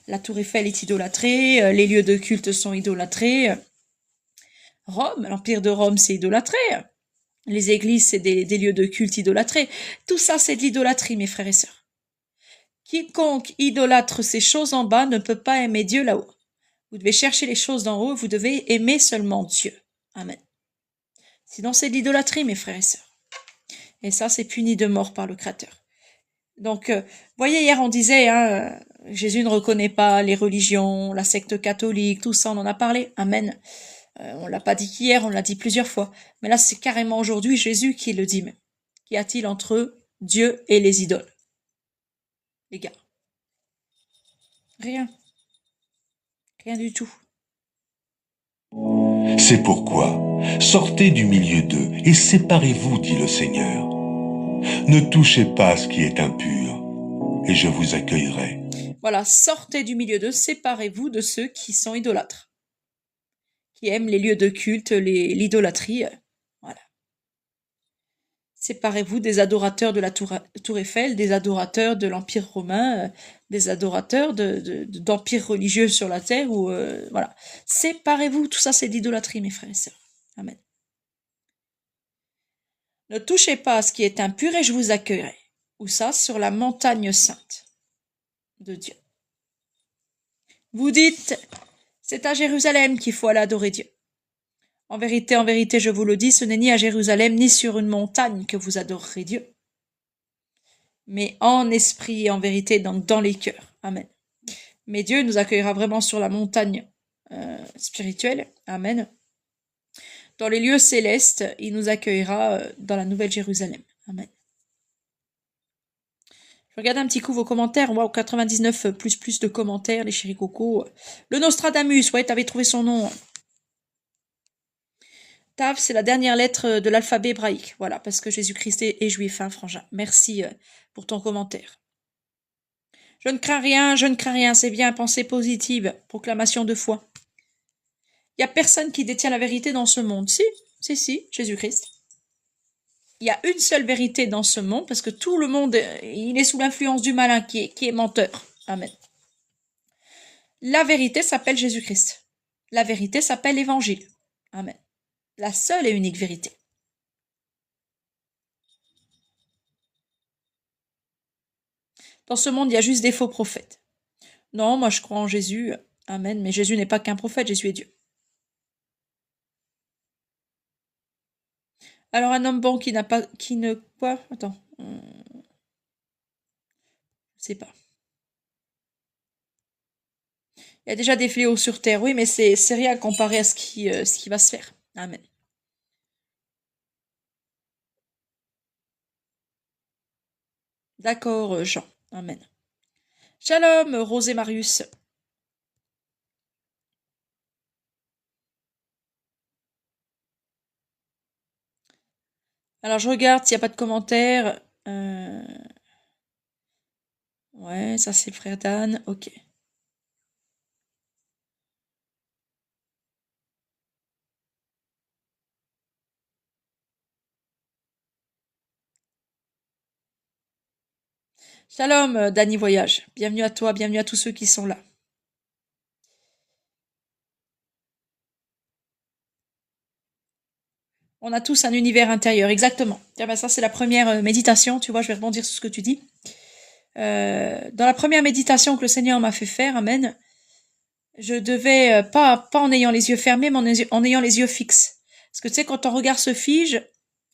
S1: La tour Eiffel est idolâtrée, les lieux de culte sont idolâtrés. Rome, l'Empire de Rome, c'est idolâtré. Les églises, c'est des lieux de culte idolâtrés. Tout ça, c'est de l'idolâtrie, mes frères et sœurs. Quiconque idolâtre ces choses en bas ne peut pas aimer Dieu là-haut. Vous devez chercher les choses d'en haut, vous devez aimer seulement Dieu. Amen. Sinon, c'est de l'idolâtrie, mes frères et sœurs. Et ça, c'est puni de mort par le Créateur. Donc, voyez, hier, on disait, Jésus ne reconnaît pas les religions, la secte catholique, tout ça, on en a parlé. Amen. On l'a pas dit qu'hier, on l'a dit plusieurs fois. Mais là, c'est carrément aujourd'hui Jésus qui le dit même. Qu'y a-t-il entre Dieu et les idoles? Les gars. Rien. Rien du tout.
S5: C'est pourquoi, sortez du milieu d'eux et séparez-vous, dit le Seigneur. Ne touchez pas à ce qui est impur, et je vous accueillerai.
S1: Voilà, sortez du milieu d'eux, séparez-vous de ceux qui sont idolâtres, qui aiment les lieux de culte, l'idolâtrie. Voilà. Séparez-vous des adorateurs de la tour Eiffel, des adorateurs de l'Empire romain, des adorateurs d'empires religieux sur la terre. Voilà. Séparez-vous, tout ça c'est de l'idolâtrie, mes frères et sœurs. Amen. Ne touchez pas à ce qui est impur et je vous accueillerai. Où ça? Sur la montagne sainte de Dieu. Vous dites, c'est à Jérusalem qu'il faut aller adorer Dieu. En vérité, je vous le dis, ce n'est ni à Jérusalem ni sur une montagne que vous adorerez Dieu, mais en esprit et en vérité, donc dans les cœurs. Amen. Mais Dieu nous accueillera vraiment sur la montagne spirituelle. Amen. Dans les lieux célestes, il nous accueillera dans la Nouvelle Jérusalem. Amen. Je regarde un petit coup vos commentaires. Wow, 99 plus de commentaires, les chéris cocos. Le Nostradamus, ouais, t'avais trouvé son nom. Tav, c'est la dernière lettre de l'alphabet hébraïque. Voilà, parce que Jésus-Christ est juif, hein, frangin. Merci pour ton commentaire. Je ne crains rien, c'est bien, pensée positive, proclamation de foi. Il n'y a personne qui détient la vérité dans ce monde. Si, Jésus-Christ. Il y a une seule vérité dans ce monde, parce que tout le monde, il est sous l'influence du malin qui est menteur. Amen. La vérité s'appelle Jésus-Christ. La vérité s'appelle l'Évangile. Amen. La seule et unique vérité. Dans ce monde, il y a juste des faux prophètes. Non, moi je crois en Jésus. Amen. Mais Jésus n'est pas qu'un prophète, Jésus est Dieu. Alors un homme bon qui ne quoi? Attends. Je sais pas. Il y a déjà des fléaux sur terre, oui, mais c'est rien comparé à ce qui va se faire. Amen. D'accord, Jean. Amen. Shalom, Rose et Marius. Alors je regarde s'il n'y a pas de commentaires. Ouais, ça c'est le frère Dan. Ok. Shalom, Dany Voyage. Bienvenue à toi, bienvenue à tous ceux qui sont là. On a tous un univers intérieur, exactement. Tiens, ben ça, c'est la première méditation, tu vois, je vais rebondir sur ce que tu dis. Dans la première méditation que le Seigneur m'a fait faire, amen, je devais, pas en ayant les yeux fermés, mais en ayant les yeux fixes. Parce que tu sais, quand ton regard se fige,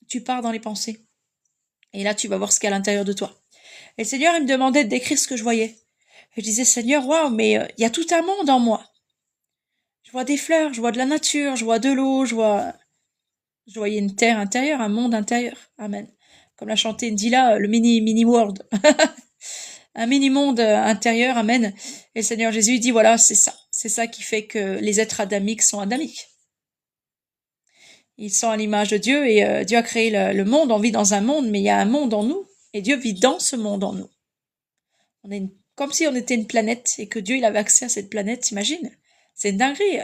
S1: tu pars dans les pensées. Et là, tu vas voir ce qu'il y a à l'intérieur de toi. Et le Seigneur, il me demandait de décrire ce que je voyais. Et je disais, Seigneur, waouh, mais il y a tout un monde en moi. Je vois des fleurs, je vois de la nature, je vois de l'eau, je voyais une terre intérieure, un monde intérieur. Amen. Comme l'a chanté Ndila, le mini world. Un mini monde intérieur. Amen. Et le Seigneur Jésus dit, voilà, c'est ça. C'est ça qui fait que les êtres adamiques sont adamiques. Ils sont à l'image de Dieu et Dieu a créé le monde. On vit dans un monde, mais il y a un monde en nous. Et Dieu vit dans ce monde en nous. On est comme si on était une planète et que Dieu il avait accès à cette planète, t'imagines? C'est une dinguerie.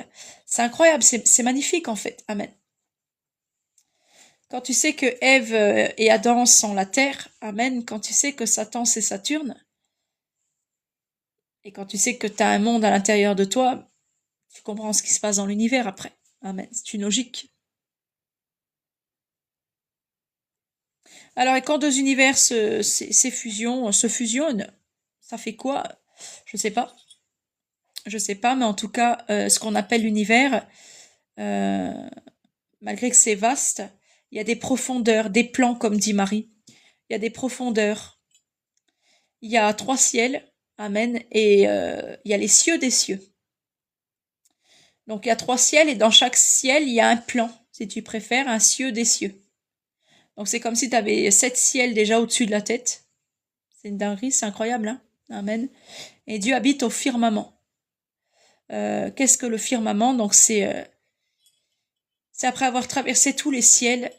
S1: C'est incroyable, c'est magnifique en fait. Amen. Quand tu sais que Ève et Adam sont la terre, amen. Quand tu sais que Satan c'est Saturne, Et quand tu sais que tu as un monde à l'intérieur de toi, tu comprends ce qui se passe dans l'univers après. Amen. C'est une logique. Alors, et quand deux univers se fusionnent, ça fait quoi? Je sais pas. Je sais pas, mais en tout cas, ce qu'on appelle l'univers, euh, malgré que c'est vaste, il y a des profondeurs, des plans, comme dit Marie. Il y a des profondeurs. Il y a trois ciels, amen, et il y a les cieux des cieux. Donc il y a trois ciels, et dans chaque ciel, il y a un plan, si tu préfères, un cieux des cieux. Donc c'est comme si tu avais 7 ciels déjà au-dessus de la tête. C'est une dinguerie, c'est incroyable, hein? Amen. Et Dieu habite au firmament. Qu'est-ce que le firmament? Donc c'est après avoir traversé tous les ciels,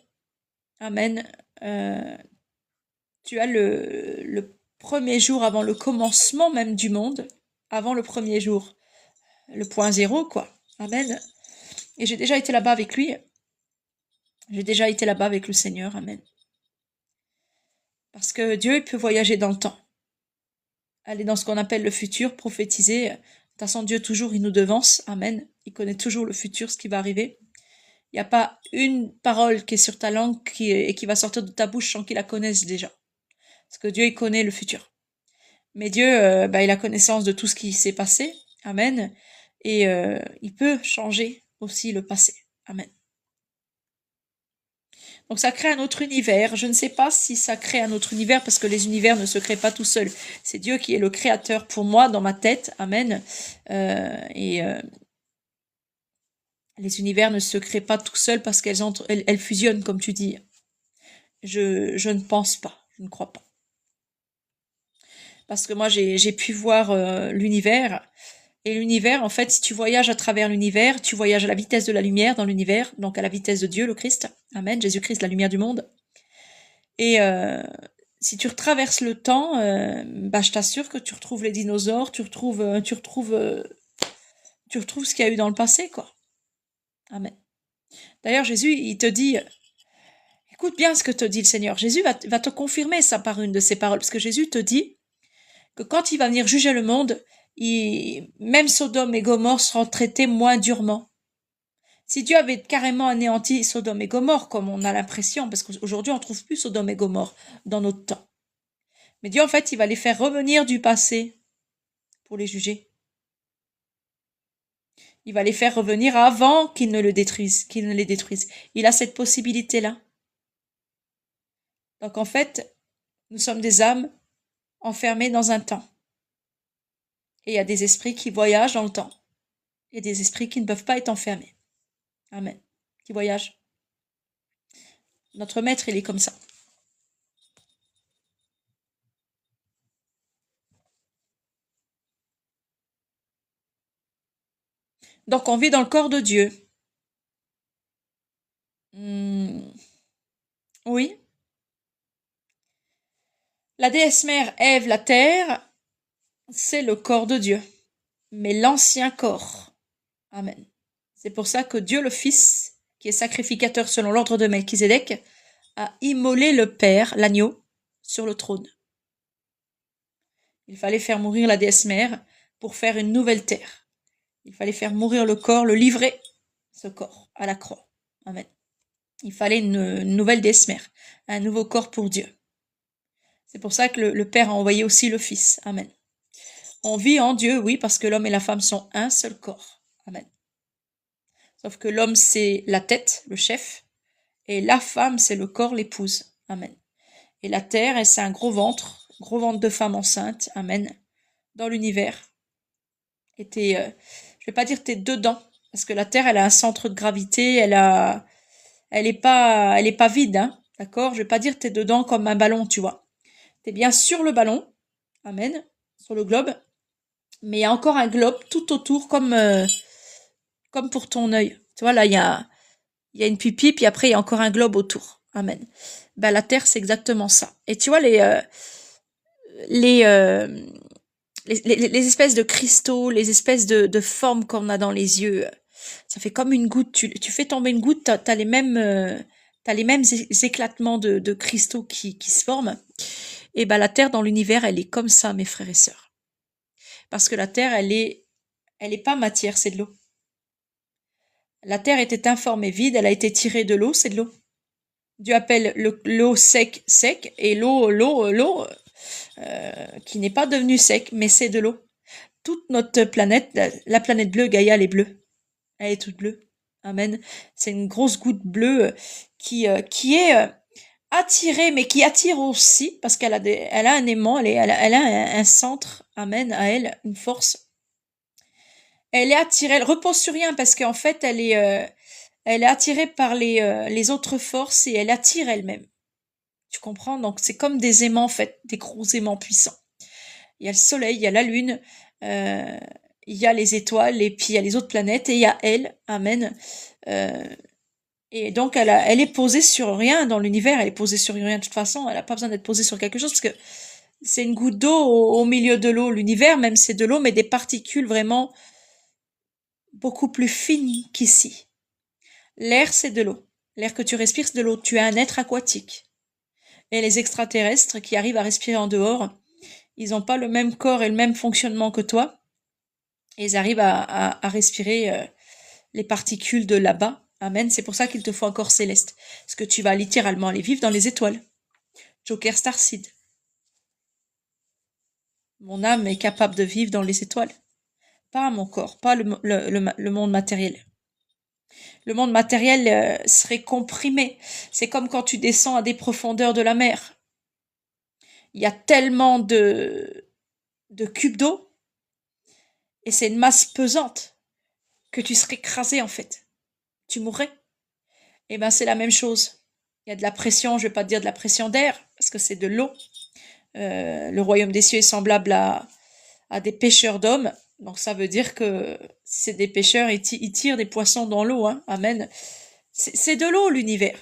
S1: amen. Tu as le premier jour avant le commencement même du monde, avant le premier jour, le point zéro, quoi. Amen. Et j'ai déjà été là-bas avec lui. J'ai déjà été là-bas avec le Seigneur, amen. Parce que Dieu peut voyager dans le temps, aller dans ce qu'on appelle le futur, prophétiser. De toute façon, Dieu toujours, il nous devance, amen. Il connaît toujours le futur, ce qui va arriver. Il n'y a pas une parole qui est sur ta langue et qui va sortir de ta bouche sans qu'il la connaisse déjà. Parce que Dieu, il connaît le futur. Mais Dieu, il a connaissance de tout ce qui s'est passé, amen. Et il peut changer aussi le passé, amen. Donc ça crée un autre univers. Je ne sais pas si ça crée un autre univers parce que les univers ne se créent pas tout seuls. C'est Dieu qui est le créateur pour moi dans ma tête. Amen. Les univers ne se créent pas tout seuls parce elles fusionnent comme tu dis. Je ne pense pas. Je ne crois pas. Parce que moi j'ai pu voir l'univers. Et l'univers, en fait, si tu voyages à travers l'univers, tu voyages à la vitesse de la lumière dans l'univers, donc à la vitesse de Dieu, le Christ. Amen. Jésus-Christ, la lumière du monde. Et si tu traverses le temps, je t'assure que tu retrouves les dinosaures, tu retrouves ce qu'il y a eu dans le passé, quoi. Amen. D'ailleurs, Jésus, il te dit, écoute bien ce que te dit le Seigneur. Jésus va te confirmer ça par une de ses paroles, parce que Jésus te dit que quand il va venir juger le monde, même Sodome et Gomorrhe seront traités moins durement. Si Dieu avait carrément anéanti Sodome et Gomorrhe, comme on a l'impression, parce qu'aujourd'hui on ne trouve plus Sodome et Gomorrhe dans notre temps. Mais Dieu, en fait, il va les faire revenir du passé pour les juger. Il va les faire revenir avant qu'ils ne les détruisent. Il a cette possibilité-là. Donc en fait, nous sommes des âmes enfermées dans un temps. Et il y a des esprits qui voyagent dans le temps. Et des esprits qui ne peuvent pas être enfermés. Amen. Qui voyagent. Notre maître, il est comme ça. Donc on vit dans le corps de Dieu. Oui. La déesse mère Ève, la terre, c'est le corps de Dieu. Mais l'ancien corps. Amen. C'est pour ça que Dieu le Fils, qui est sacrificateur selon l'ordre de Melchizedek, a immolé le Père, l'agneau, sur le trône. Il fallait faire mourir la déesse mère pour faire une nouvelle terre. Il fallait faire mourir le corps, le livrer, ce corps, à la croix. Amen. Il fallait une nouvelle déesse mère, un nouveau corps pour Dieu. C'est pour ça que le Père a envoyé aussi le Fils. Amen. On vit en Dieu, oui, parce que l'homme et la femme sont un seul corps. Amen. Sauf que l'homme, c'est la tête, le chef, et la femme, c'est le corps, l'épouse. Amen. Et la terre, c'est un gros ventre de femme enceinte. Amen. Dans l'univers. Et je vais pas dire t'es dedans, parce que la terre, elle a un centre de gravité, elle est pas vide, hein. D'accord? Je vais pas dire t'es dedans comme un ballon, tu vois. T'es bien sur le ballon. Amen. Sur le globe. Mais il y a encore un globe tout autour, comme pour ton œil. Tu vois, là, il y a une pupille, puis après, il y a encore un globe autour. Amen. La Terre, c'est exactement ça. Et tu vois, les espèces de cristaux, les espèces de formes qu'on a dans les yeux, ça fait comme une goutte. Tu fais tomber une goutte, t'as les mêmes éclatements de cristaux qui se forment. Et la Terre dans l'univers, elle est comme ça, mes frères et sœurs. Parce que la terre, elle est pas matière, c'est de l'eau. La terre était informe et vide, elle a été tirée de l'eau, c'est de l'eau. Dieu appelle l'eau sec, sec, et l'eau, qui n'est pas devenue sec, mais c'est de l'eau. Toute notre planète, la planète bleue, Gaïa, elle est bleue. Elle est toute bleue. Amen. C'est une grosse goutte bleue qui est attirée, mais qui attire aussi, parce elle a un aimant, elle a un centre, amen, à elle, une force. Elle est attirée, elle repose sur rien, parce qu'en fait, elle est attirée par les autres forces et elle attire elle-même. Tu comprends? Donc, c'est comme des aimants, en fait, des gros aimants puissants. Il y a le soleil, il y a la lune, euh, il y a les étoiles, et puis il y a les autres planètes, et il y a elle, amen. Euh, et donc, elle est posée sur rien dans l'univers, elle est posée sur rien de toute façon, elle n'a pas besoin d'être posée sur quelque chose, parce que c'est une goutte d'eau au milieu de l'eau. L'univers, même, c'est de l'eau, mais des particules vraiment beaucoup plus fines qu'ici. L'air, c'est de l'eau. L'air que tu respires, c'est de l'eau. Tu es un être aquatique. Et les extraterrestres qui arrivent à respirer en dehors, ils n'ont pas le même corps et le même fonctionnement que toi. Et ils arrivent à respirer les particules de là-bas. Amen. C'est pour ça qu'il te faut un corps céleste. Parce que tu vas littéralement aller vivre dans les étoiles. Joker Starseed. Mon âme est capable de vivre dans les étoiles. Pas mon corps, pas le monde matériel. Le monde matériel serait comprimé. C'est comme quand tu descends à des profondeurs de la mer. Il y a tellement de cubes d'eau et c'est une masse pesante que tu serais écrasé en fait. Tu mourrais. Eh ben c'est la même chose. Il y a de la pression, je vais pas te dire de la pression d'air parce que c'est de l'eau. Le royaume des cieux est semblable à des pêcheurs d'hommes. Donc ça veut dire que si c'est des pêcheurs, ils tirent des poissons dans l'eau. Hein. Amen. C'est de l'eau l'univers.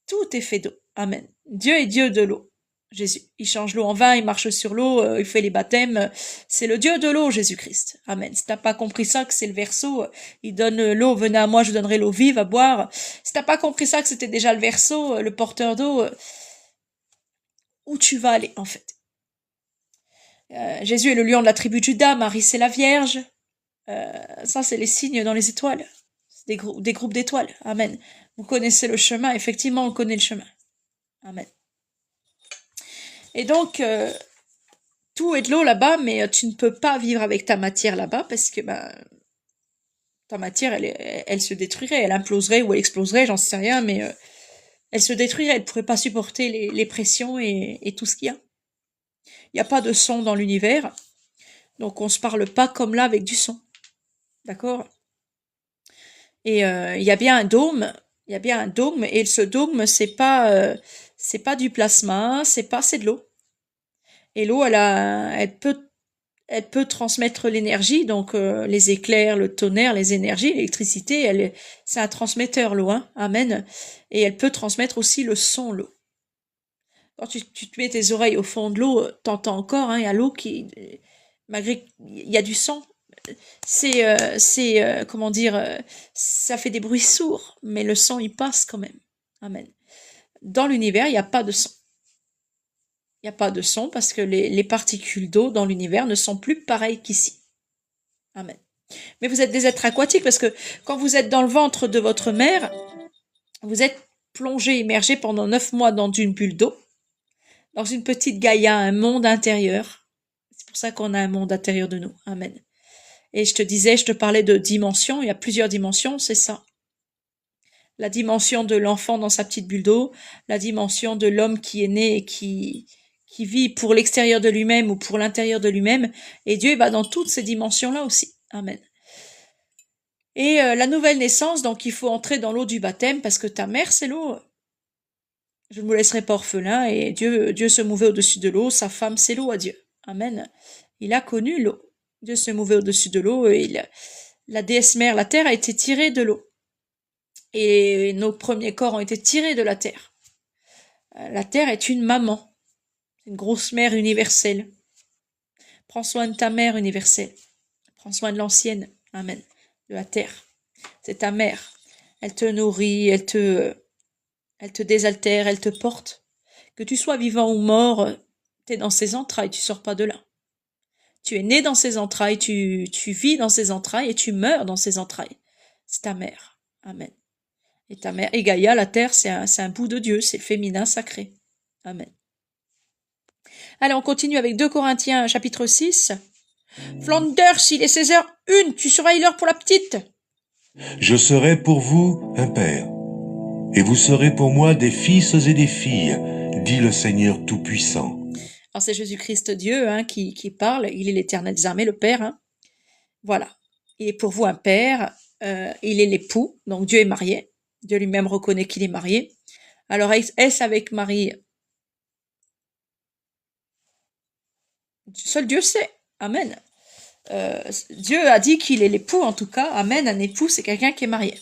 S1: Tout est fait d'eau. Amen. Dieu est Dieu de l'eau. Jésus. Il change l'eau en vin, il marche sur l'eau, il fait les baptêmes. C'est le Dieu de l'eau, Jésus-Christ. Amen. Si t'as pas compris ça, que c'est le verseau, il donne l'eau, venez à moi, je vous donnerai l'eau vive à boire. Si t'as pas compris ça, que c'était déjà le verseau, le porteur d'eau, où tu vas aller, en fait? Jésus est le lion de la tribu de Juda, Marie c'est la Vierge. Ça, c'est les signes dans les étoiles. C'est des groupes d'étoiles. Amen. Vous connaissez le chemin. Effectivement, on connaît le chemin. Amen. Et donc, tout est de l'eau là-bas, mais tu ne peux pas vivre avec ta matière là-bas parce que ta matière, elle se détruirait, elle imploserait ou elle exploserait, j'en sais rien, mais elle se détruirait, elle ne pourrait pas supporter les pressions et tout ce qu'il y a. Il n'y a pas de son dans l'univers, donc on ne se parle pas comme là avec du son. D'accord? Et il y a bien un dôme, et ce dôme, c'est pas du plasma, c'est de l'eau. Et l'eau, elle peut transmettre l'énergie, donc les éclairs, le tonnerre, les énergies, l'électricité, c'est un transmetteur, l'eau, hein, amen. Et elle peut transmettre aussi le son, l'eau. Quand tu te mets tes oreilles au fond de l'eau, t'entends encore, hein, il y a l'eau qui, malgré il y a du son, comment dire, ça fait des bruits sourds, mais le son il passe quand même, amen. Dans l'univers, il n'y a pas de son. Il n'y a pas de son parce que les particules d'eau dans l'univers ne sont plus pareilles qu'ici. Amen. Mais vous êtes des êtres aquatiques parce que quand vous êtes dans le ventre de votre mère, vous êtes plongé, immergé pendant 9 mois dans une bulle d'eau, dans une petite Gaïa, un monde intérieur. C'est pour ça qu'on a un monde intérieur de nous. Amen. Et je te parlais de dimensions, il y a plusieurs dimensions, c'est ça. La dimension de l'enfant dans sa petite bulle d'eau, la dimension de l'homme qui est né et qui vit pour l'extérieur de lui-même ou pour l'intérieur de lui-même, et Dieu va dans toutes ces dimensions-là aussi. Amen. Et la nouvelle naissance, donc il faut entrer dans l'eau du baptême, parce que ta mère, c'est l'eau. Je ne vous laisserai pas orphelin, et Dieu se mouvait au-dessus de l'eau, sa femme, c'est l'eau à Dieu. Amen. Il a connu l'eau. Dieu se mouvait au-dessus de l'eau, et la déesse mère, la terre, a été tirée de l'eau. Et nos premiers corps ont été tirés de la terre. La terre est une maman. Une grosse mère universelle. Prends soin de ta mère universelle. Prends soin de l'ancienne. Amen. De la terre. C'est ta mère. Elle te nourrit, elle te désaltère, elle te porte. Que tu sois vivant ou mort, t'es dans ses entrailles, tu sors pas de là. Tu es né dans ses entrailles, tu vis dans ses entrailles et tu meurs dans ses entrailles. C'est ta mère. Amen. Et ta mère, et Gaïa, la terre, c'est un bout de Dieu, c'est le féminin sacré. Amen. Allez, on continue avec 2 Corinthiens, chapitre 6. Flanders, il est 16h01, tu surveilles l'heure pour la petite.
S5: Je serai pour vous un père, et vous serez pour moi des fils et des filles, dit le Seigneur Tout-Puissant.
S1: Alors c'est Jésus-Christ Dieu qui parle, il est l'Éternel des armées, le Père. Voilà, il est pour vous un père, il est l'époux, donc Dieu est marié, Dieu lui-même reconnaît qu'il est marié. Alors est-ce avec Marie? Seul Dieu sait, amen. Dieu a dit qu'il est l'époux, en tout cas, amen, un époux c'est quelqu'un qui est marié.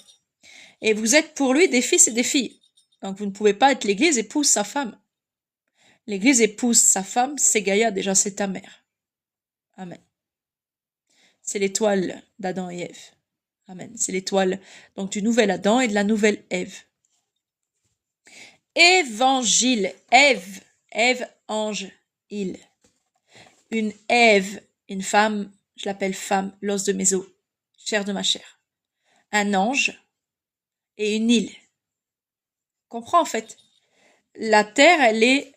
S1: Et vous êtes pour lui des fils et des filles, donc vous ne pouvez pas être l'Église épouse sa femme. L'Église épouse sa femme, c'est Gaïa, déjà c'est ta mère. Amen. C'est l'étoile d'Adam et Ève. Amen. C'est l'étoile donc du nouvel Adam et de la nouvelle Ève. Évangile. Ève. Ève, ange, il. Une Ève, une femme, je l'appelle femme, l'os de mes os, chair de ma chair. Un ange et une île. Comprends en fait. La terre, elle est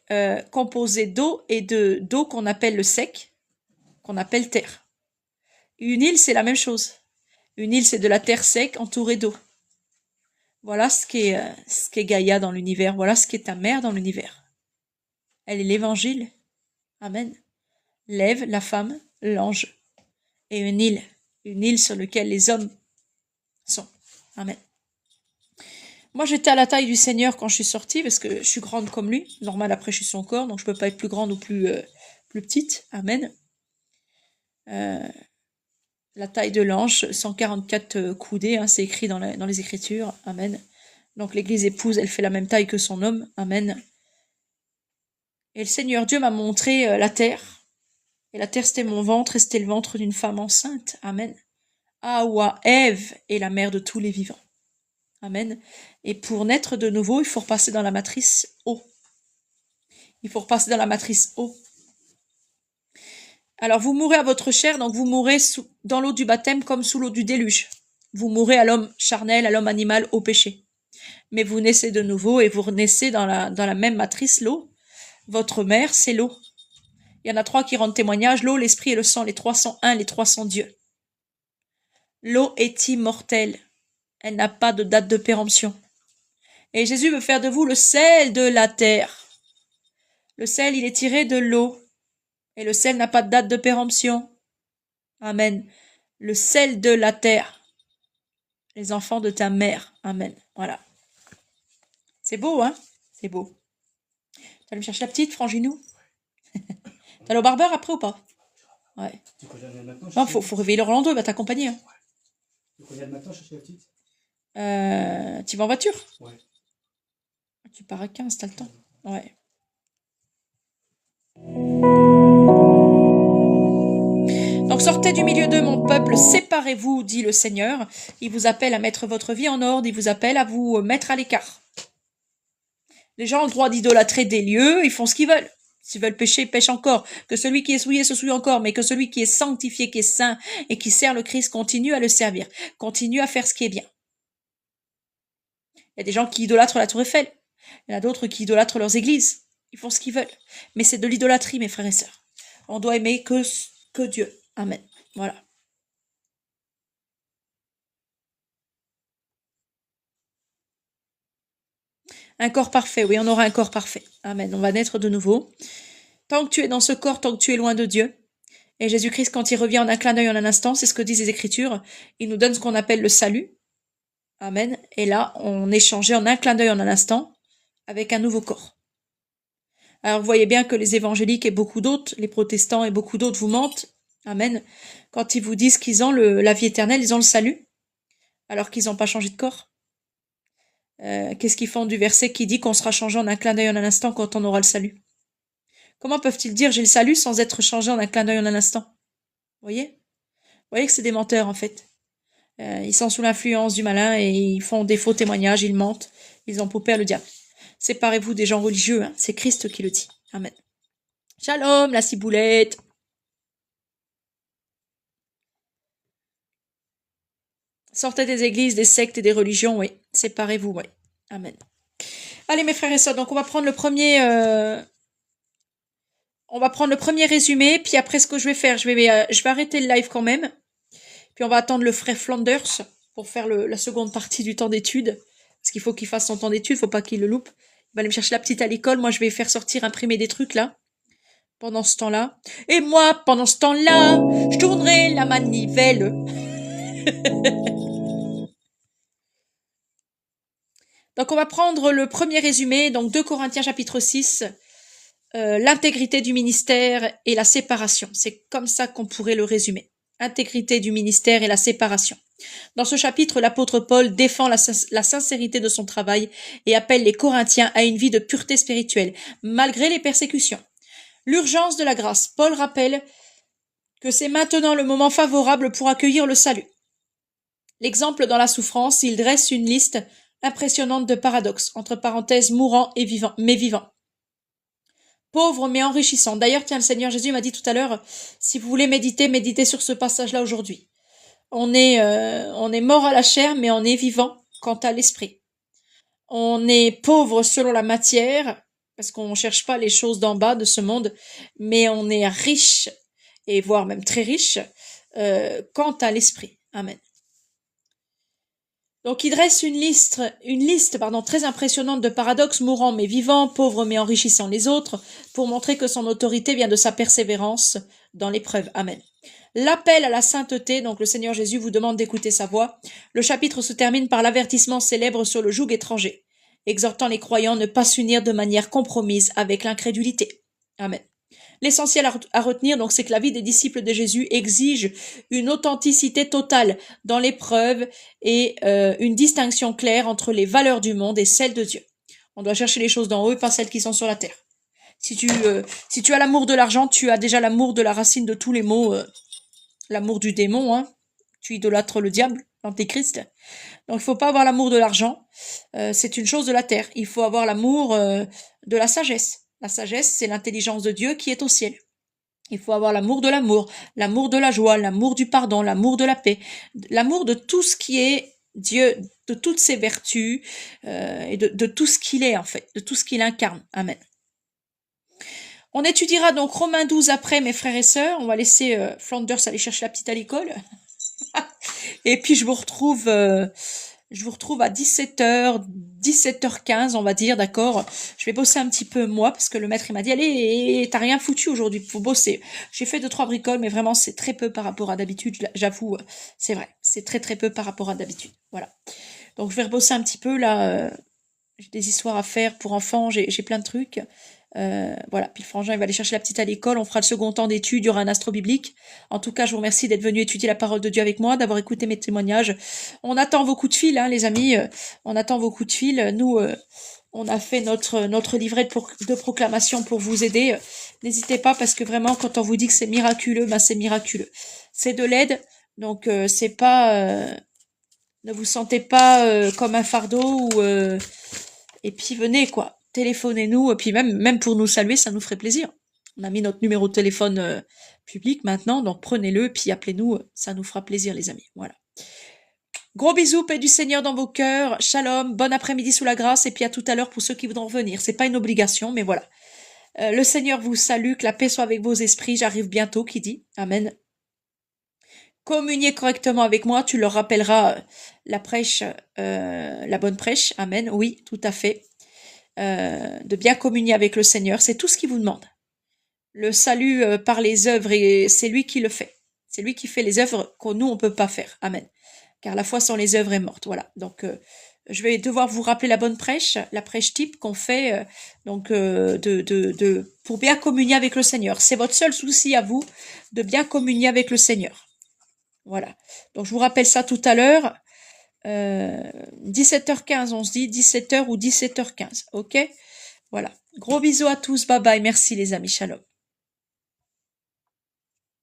S1: composée d'eau et d'eau qu'on appelle le sec, qu'on appelle terre. Une île, c'est la même chose. Une île, c'est de la terre sec entourée d'eau. Voilà ce qu'est Gaïa dans l'univers. Voilà ce qu'est ta mère dans l'univers. Elle est l'évangile. Amen. L'Ève, la femme, l'ange. Et une île sur laquelle les hommes sont. Amen. Moi, j'étais à la taille du Seigneur quand je suis sortie, parce que je suis grande comme lui. Normal, après, je suis son corps, donc je peux pas être plus grande ou plus petite. Amen. La taille de l'ange, 144 coudées, c'est écrit dans les Écritures. Amen. Donc l'Église épouse, elle fait la même taille que son homme. Amen. Et le Seigneur Dieu m'a montré la terre. Et la terre, c'était mon ventre, et c'était le ventre d'une femme enceinte. Amen. Hawa, Ève est la mère de tous les vivants. Amen. Et pour naître de nouveau, il faut repasser dans la matrice eau. Il faut repasser dans la matrice eau. Alors vous mourrez à votre chair, donc vous mourrez dans l'eau du baptême comme sous l'eau du déluge. Vous mourrez à l'homme charnel, à l'homme animal, au péché. Mais vous naissez de nouveau et vous renaissez dans la même matrice, l'eau. Votre mère, c'est l'eau. Il y en a 3 qui rendent témoignage, l'eau, l'esprit et le sang. Les 3 sont un, les 3 sont Dieu. L'eau est immortelle. Elle n'a pas de date de péremption. Et Jésus veut faire de vous le sel de la terre. Le sel, il est tiré de l'eau. Et le sel n'a pas de date de péremption. Amen. Le sel de la terre. Les enfants de ta mère. Amen. Voilà. C'est beau, hein? C'est beau. Tu vas aller me chercher la petite, Franginou? T'as le barbeur après ou pas? Ouais. Non, faut réveiller Orlando, il va t'accompagner. Hein.
S6: Tu connais le matin chercher la petite?
S1: Tu vas en voiture?
S6: Ouais.
S1: Tu pars à 15, t'as le temps. Ouais. Donc sortez du milieu d'eux, mon peuple, séparez-vous, dit le Seigneur. Il vous appelle à mettre votre vie en ordre, il vous appelle à vous mettre à l'écart. Les gens ont le droit d'idolâtrer des lieux, ils font ce qu'ils veulent. S'ils veulent pécher, ils pêchent encore. Que celui qui est souillé se souille encore, mais que celui qui est sanctifié, qui est saint et qui sert le Christ continue à le servir, continue à faire ce qui est bien. Il y a des gens qui idolâtrent la Tour Eiffel. Il y en a d'autres qui idolâtrent leurs églises. Ils font ce qu'ils veulent. Mais c'est de l'idolâtrie, mes frères et sœurs. On doit aimer que Dieu. Amen. Voilà. Un corps parfait, oui, on aura un corps parfait. Amen. On va naître de nouveau. Tant que tu es dans ce corps, tant que tu es loin de Dieu. Et Jésus-Christ, quand il revient en un clin d'œil en un instant, c'est ce que disent les Écritures, il nous donne ce qu'on appelle le salut. Amen. Et là, on est changé en un clin d'œil en un instant avec un nouveau corps. Alors, vous voyez bien que les évangéliques et beaucoup d'autres, les protestants et beaucoup d'autres vous mentent. Amen. Quand ils vous disent qu'ils ont la vie éternelle, ils ont le salut, alors qu'ils n'ont pas changé de corps. Qu'est-ce qu'ils font du verset qui dit qu'on sera changé en un clin d'œil en un instant quand on aura le salut? Comment peuvent-ils dire j'ai le salut sans être changé en un clin d'œil en un instant? Vous voyez que c'est des menteurs en fait. Ils sont sous l'influence du malin et ils font des faux témoignages, ils mentent, ils ont pour père le diable. Séparez-vous des gens religieux, hein. C'est Christ qui le dit. Amen. Shalom, la ciboulette. Sortez des églises, des sectes et des religions, oui. Séparez-vous, oui. Amen. Allez, mes frères et sœurs, donc on va prendre le premier résumé, puis après ce que je vais faire, je vais arrêter le live quand même. Puis on va attendre le frère Flanders pour faire la seconde partie du temps d'études. Parce qu'il faut qu'il fasse son temps d'études, faut pas qu'il le loupe. Il va aller me chercher la petite à l'école. Moi, je vais faire sortir, imprimer des trucs là. Pendant ce temps-là. Et moi, pendant ce temps-là, je tournerai la manivelle. Donc on va prendre le premier résumé, donc 2 Corinthiens chapitre 6, l'intégrité du ministère et la séparation. C'est comme ça qu'on pourrait le résumer. Intégrité du ministère et la séparation. Dans ce chapitre, l'apôtre Paul défend la sincérité de son travail et appelle les Corinthiens à une vie de pureté spirituelle, malgré les persécutions. L'urgence de la grâce. Paul rappelle que c'est maintenant le moment favorable pour accueillir le salut. L'exemple dans la souffrance, il dresse une liste impressionnante de paradoxes, entre parenthèses mourant et vivant, mais vivant. Pauvre mais enrichissant. D'ailleurs, tiens, le Seigneur Jésus m'a dit tout à l'heure, si vous voulez méditez sur ce passage-là aujourd'hui. On est mort à la chair, mais on est vivant quant à l'esprit. On est pauvre selon la matière, parce qu'on ne cherche pas les choses d'en bas de ce monde, mais on est riche, et voire même très riche, quant à l'esprit. Amen. Donc il dresse une liste très impressionnante de paradoxes, mourants mais vivants, pauvres mais enrichissant les autres, pour montrer que son autorité vient de sa persévérance dans l'épreuve. Amen. L'appel à la sainteté, donc le Seigneur Jésus vous demande d'écouter sa voix. Le chapitre se termine par l'avertissement célèbre sur le joug étranger, exhortant les croyants à ne pas s'unir de manière compromise avec l'incrédulité. Amen. L'essentiel à retenir, donc, c'est que la vie des disciples de Jésus exige une authenticité totale dans l'épreuve et une distinction claire entre les valeurs du monde et celles de Dieu. On doit chercher les choses d'en haut et pas celles qui sont sur la terre. Si tu as l'amour de l'argent, tu as déjà l'amour de la racine de tous les maux, l'amour du démon, hein. Tu idolâtres le diable, l'antéchrist. Donc, il faut pas avoir l'amour de l'argent. C'est une chose de la terre. Il faut avoir l'amour de la sagesse. La sagesse, c'est l'intelligence de Dieu qui est au ciel. Il faut avoir l'amour de la joie, l'amour du pardon, l'amour de la paix, l'amour de tout ce qui est Dieu, de toutes ses vertus et de tout ce qu'il est en fait, de tout ce qu'il incarne. Amen. On étudiera donc Romains 12 après, mes frères et sœurs. On va laisser Flanders aller chercher la petite à l'école. Et puis je vous retrouve à 17h, 17h15, on va dire, d'accord. Je vais bosser un petit peu moi, parce que le maître il m'a dit, allez, t'as rien foutu aujourd'hui, faut bosser. J'ai fait 2-3 bricoles, mais vraiment c'est très peu par rapport à d'habitude, j'avoue, c'est vrai, c'est très très peu par rapport à d'habitude, voilà. Donc je vais rebosser un petit peu là, j'ai des histoires à faire pour enfants, j'ai plein de trucs. Voilà, puis le frangin il va aller chercher la petite à l'école, on fera le second temps d'études, il y aura un astro biblique. En tout cas, je vous remercie d'être venu étudier la parole de Dieu avec moi, d'avoir écouté mes témoignages. On attend vos coups de fil, hein, les amis, on attend vos coups de fil. Nous, on a fait notre livret de proclamation pour vous aider. N'hésitez pas, parce que vraiment, quand on vous dit que c'est miraculeux, ben c'est miraculeux. C'est de l'aide, donc c'est pas... ne vous sentez pas comme un fardeau ou... et puis venez, quoi. Téléphonez-nous, et puis même pour nous saluer, ça nous ferait plaisir. On a mis notre numéro de téléphone public maintenant, donc prenez-le, puis appelez-nous, ça nous fera plaisir, les amis. Voilà. Gros bisous, paix du Seigneur dans vos cœurs, shalom, bon après-midi sous la grâce, et puis à tout à l'heure pour ceux qui voudront revenir. C'est pas une obligation, mais voilà. Le Seigneur vous salue, que la paix soit avec vos esprits, j'arrive bientôt, qui dit, amen. Communiez correctement avec moi, tu leur rappelleras la prêche, la bonne prêche, amen, oui, tout à fait. De bien communier avec le Seigneur, c'est tout ce qu'il vous demande. Le salut par les œuvres, et c'est lui qui le fait. C'est lui qui fait les œuvres que nous, on peut pas faire. Amen. Car la foi sans les œuvres est morte. Voilà. Donc, je vais devoir vous rappeler la bonne prêche, la prêche type qu'on fait pour bien communier avec le Seigneur. C'est votre seul souci à vous, de bien communier avec le Seigneur. Voilà. Donc, je vous rappelle ça tout à l'heure. 17h15, on se dit 17h ou 17h15, ok? Voilà. Gros bisous à tous, bye bye, merci les amis, shalom.